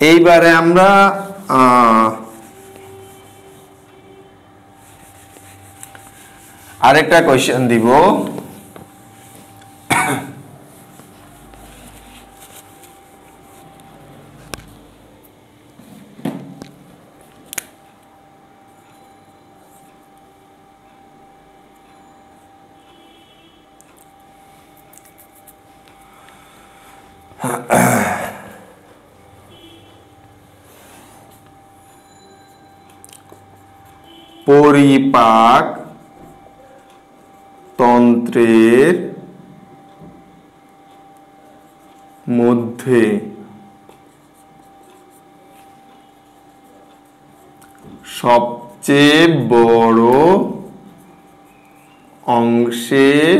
এইবারে আমরা আরেকটা কোশ্চেন দিব, পরিপাক তন্ত্রের মধ্যে সবচেয়ে বড় অংশের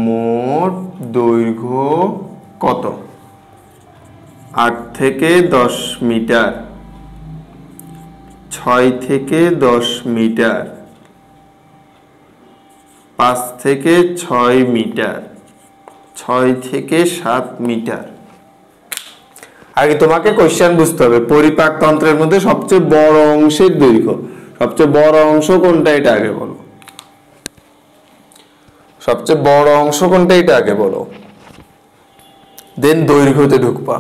মোট দৈর্ঘ্য কত? 8 থেকে 10 মিটার, 6 থেকে 10 মিটার, 5 থেকে 6 মিটার, 6 থেকে 7 মিটার। আগে তোমাকে কোশ্চেন বুঝতে হবে, পরিপাক তন্ত্রের মধ্যে সবচেয়ে বড় অংশের দৈর্ঘ্য, সবচেয়ে বড় অংশ কোনটা এটা আগে বলো। সবচেয়ে বড় অংশ কোনটা এটা আগে বলো, দেন দৈর্ঘ্যতে ঢুকবা।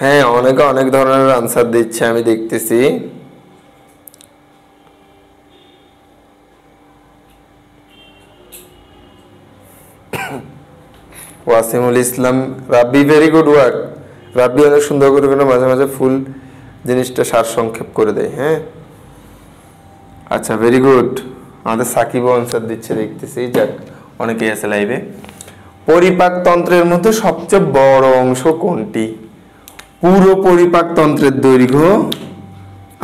হ্যাঁ, অনেকে অনেক ধরনের আনসার দিচ্ছে, আমি দেখতেছি। ওয়াসিমুল ইসলাম রাব্বি, ভেরি গুড ওয়ার্ক। রাব্বি অনেক সুন্দর করে মাঝে মাঝে ফুল জিনিসটা সারসংক্ষেপ করে দেয়। হ্যাঁ, আচ্ছা, ভেরি গুড। আমাদের সাকিবও আনসার দিচ্ছে, দেখতেছি। যাক, অনেকেই আছে লাইভে। পরিপাক তন্ত্রের মধ্যে সবচেয়ে বড় অংশ কোনটি? পুরো পরিপাক তন্ত্রের দৈর্ঘ্য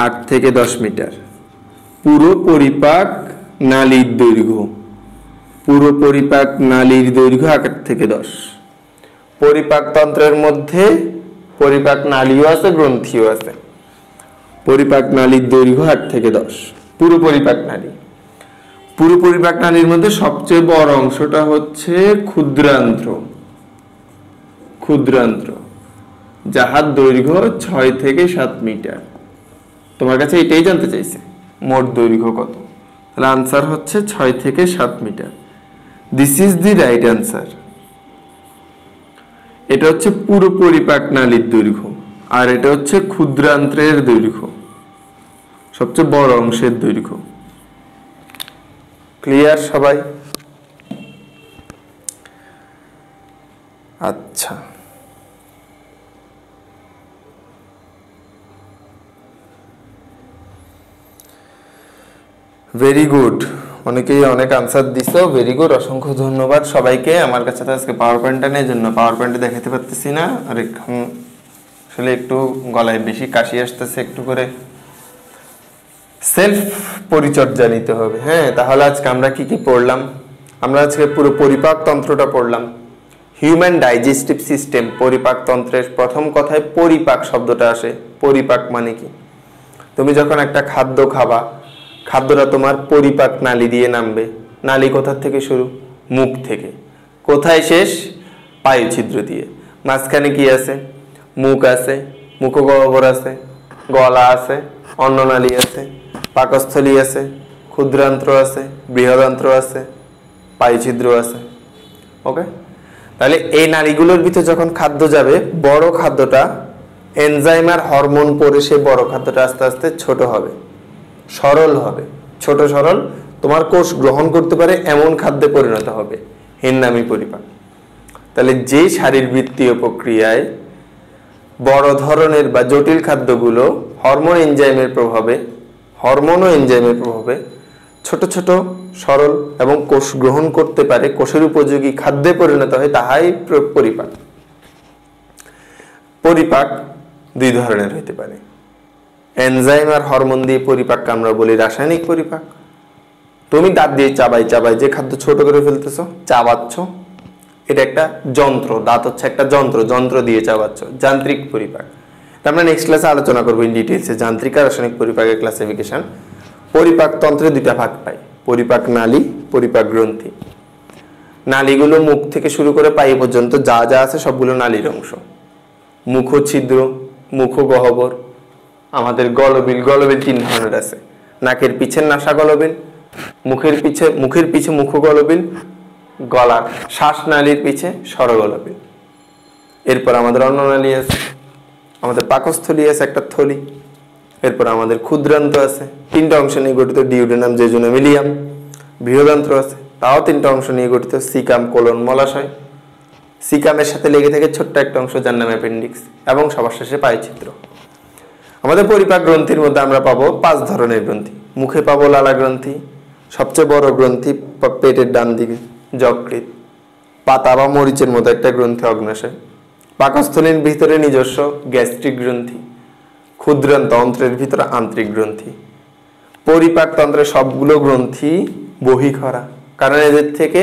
8 থেকে 10 মিটার। পুরো পরিপাক নালীর দৈর্ঘ্য, পুরো পরিপাক নালীর দৈর্ঘ্য 8 থেকে 10। পরিপাক তন্ত্রের মধ্যে পরিপাক নালীও আছে, গ্রন্থিও আছে। পরিপাক নালীর দৈর্ঘ্য 8 থেকে 10, পুরো পরিপাক নালী। পুরো পরিপাক নালীর মধ্যে সবচেয়ে বড় অংশটা হচ্ছে ক্ষুদ্রান্ত্র। ক্ষুদ্রান্ত্র, যাহার দৈর্ঘ্য 6 থেকে 7 মিটার। তোমার কাছে এটাই জানতে চাইছে, মোট দৈর্ঘ্য কত। তাহলে আনসার হচ্ছে 6 থেকে 7 মিটার। This is the right answer. এটা হচ্ছে পুরো পরিপাক নালীর দৈর্ঘ্য, আর এটা হচ্ছে ক্ষুদ্রান্ত্রের দৈর্ঘ্য, সবচেয়ে বড় অংশের দৈর্ঘ্য। ক্লিয়ার সবাই? আচ্ছা, ভেরি গুড। অনেকেই অনেক আনসার দিছো, ভেরি গুড, অসংখ্য ধন্যবাদ সবাইকে। আমার কাছে তো আজকে পাওয়ার পয়েন্টটা নেই, জন্য পাওয়ার পয়েন্টে দেখাতে পারতেছি না। আর এখন আসলে একটু গলায় বেশি কাশি আসতেছে, একটু করে সেলফ পরিচর্যা নিতে হবে। হ্যাঁ, তাহলে আজকে আমরা কি কি পড়লাম? আমরা আজকে পুরো পরিপাক তন্ত্রটা পড়লাম। হিউম্যান ডাইজেস্টিভ সিস্টেম, পরিপাক তন্ত্রের প্রথম কথায় পরিপাক শব্দটা আসে। পরিপাক মানে কি? তুমি যখন একটা খাদ্য খাবা, খাদ্যটা তোমার পরিপাক নালী দিয়ে নামবে। নালী কোথা থেকে শুরু? মুখ থেকে। কোথায় শেষ? পায়ু ছিদ্র দিয়ে। মাঝখানে কি আছে? মুখ আছে, মুখগহ্বর আছে, গলা আছে, অন্ননালী আছে, পাকস্থলী আছে, ক্ষুদ্রান্ত্র আছে, বৃহদান্ত্র আছে, পায়ু ছিদ্র আছে। ওকে, তাহলে এই নালীগুলোর ভিতরে যখন খাদ্য যাবে, বড় খাদ্যটা এনজাইম আর হরমোন পরে সেই বড় খাদ্যটা আস্তে আস্তে ছোট হবে, সরল হবে। ছোট সরল তোমার কোষ গ্রহণ করতে পারে এমন খাদ্যে পরিণত হবে, এর নামই পরিপাক। তাহলে যে শারীরবৃত্তীয় প্রক্রিয়ায় বড় ধরনের বা জটিল খাদ্যগুলো হরমোন ও এনজাইমের প্রভাবে ছোট ছোট সরল এবং কোষ গ্রহণ করতে পারে, কোষের উপযোগী খাদ্যে পরিণত হয়, তাহাই পরিপাক। পরিপাক দুই ধরনের হইতে পারে। এনজাইম আর হরমোন দিয়ে পরিপাককে আমরা বলি রাসায়নিক পরিপাক। তুমি দাঁত দিয়ে চাবাই চাবাই যে খাদ্য ছোট করে ফেলতেছো, চাবাচ্ছ, এটা একটা যন্ত্র। দাঁত হচ্ছে একটা যন্ত্র, যন্ত্র দিয়ে চাবাচ্ছ, যান্ত্রিক পরিপাক। আমরা নেক্সট ক্লাসে আলোচনা করবো ইন ডিটেইলসে যান্ত্রিক আর রাসায়নিক পরিপাকের ক্লাসিফিকেশন। পরিপাক তন্ত্রে দুইটা ভাগ পাই, পরিপাক নালী, পরিপাক গ্রন্থি। নালীগুলো মুখ থেকে শুরু করে পাই পর্যন্ত যা যা আছে সবগুলো নালীর অংশ। মুখ ছিদ্র, মুখ গহ্বর, আমাদের গলবিল, গলবিল তিন ধরনের আছে। নাকের পিছের নাসা গলবিল, মুখের পিছে মুখ গলবিল, গলার শ্বাসনালীর পিছে স্বরগলবিল। এরপর আমাদের অন্ননালী আছে, আমাদের পাকস্থলী আছে একটা থলি, এরপর আমাদের ক্ষুদ্রান্ত আছে, তিনটা অংশ নিয়ে গঠিত, ডিউডেনাম, জেজুনাম, ইলিয়াম। বৃহদান্ত্র আছে, তাও তিনটা অংশ নিয়ে গঠিত, সিকাম, কোলন, মলাশয়। সিকামের সাথে লেগে থাকে ছোট্ট একটা অংশ যার নাম অ্যাপেন্ডিক্স, এবং সবার শেষে পায়চিত্র। আমাদের পরিপাক গ্রন্থির মধ্যে আমরা পাবো 5 ধরনের গ্রন্থি। মুখে পাবো লালা গ্রন্থি, সবচেয়ে বড় গ্রন্থি পেটের ডান দিকে যকৃৎ। পাতা বা মরিচের মতো একটা গ্রন্থি অগ্নাশয়। পাকস্থলীর ভিতরে নিজস্ব গ্যাস্ট্রিক গ্রন্থি। ক্ষুদ্রান্ত, অন্ত্রের ভিতরে আন্তরিক গ্রন্থি। পরিপাক তন্ত্রের সবগুলো গ্রন্থি বহিঃখরা, কারণ এদের থেকে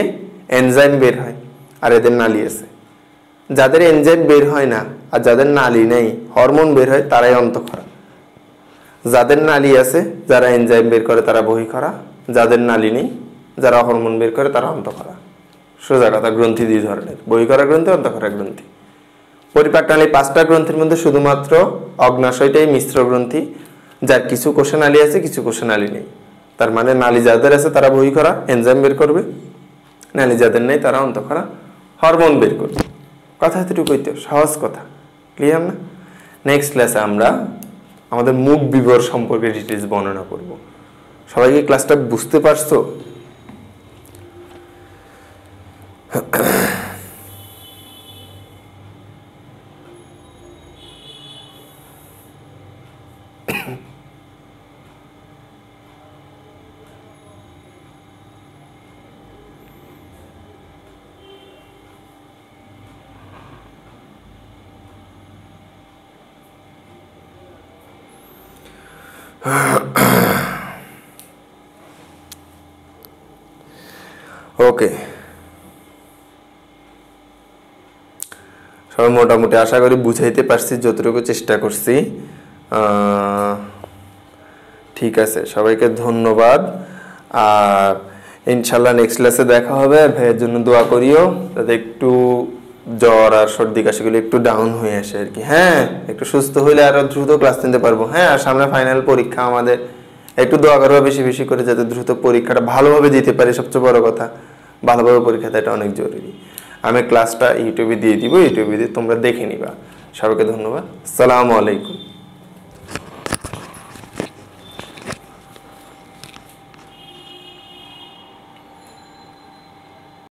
এনজাইম বের হয় আর এদের নালী আছে। যাদের এনজাইম বের হয় না আর যাদের নালী নেই, হরমোন বের হয়, তারাই অন্তঃখরা। যাদের নালী আছে, যারা এনজাইম বের করে তারা বহিঃখরা, যাদের নালী নেই, যারা হরমোন বের করে তারা অন্তঃখরা। সোজা কথা, গ্রন্থি 2 ধরনের, বহিঃখরা গ্রন্থি, অন্তঃখরা গ্রন্থি। পরিপাক নালী 5টা গ্রন্থির মধ্যে শুধুমাত্র অগ্নাশয়টাই মিশ্র গ্রন্থি, যার কিছু কোষে নালী আছে, কিছু কোষে নালী নেই। তার মানে নালী যাদের আছে তারা বহিঃখরা, এনজাইম বের করবে, নালী যাদের নেই তারা অন্তঃখরা, হরমোন বের করবে। কথা এতটুকুই তো, সহজ কথা, ক্লিয়ার না? নেক্সট ক্লাসে আমরা আমাদের মুখ বিবর সম্পর্কে ডিটেইলস বর্ণনা করব। সবাই কি ক্লাসটা বুঝতে পারছো? ওকে, সবাই মোটামুটি আশা করি বুঝাইতে পারছি, যতটুকু চেষ্টা করছি। ঠিক আছে, সবাইকে ধন্যবাদ। আর ইনশাল্লাহ নেক্সট ক্লাসে দেখা হবে। আর ভাইয়ের জন্য দোয়া করিও, যাতে একটু জ্বর আর সর্দি কাশিগুলো একটু ডাউন হয়ে আসে আর কি। হ্যাঁ, একটু সুস্থ হইলে আরো দ্রুত ক্লাস নিতে পারবো। হ্যাঁ, আর সামনে ফাইনাল পরীক্ষা আমাদের, একটু দোয়া করবো বেশি বেশি করে, যাতে দ্রুত পরীক্ষাটা ভালোভাবে দিতে পারি। সবচেয়ে বড় কথা, ভালোভাবে পরীক্ষা দেওয়াটা অনেক জরুরি। আমি ক্লাসটা ইউটিউবে দিয়ে দিব, ইউটিউবে দিয়ে তোমরা দেখে নিবা। সবাইকে ধন্যবাদ। আসসালামু আলাইকুম।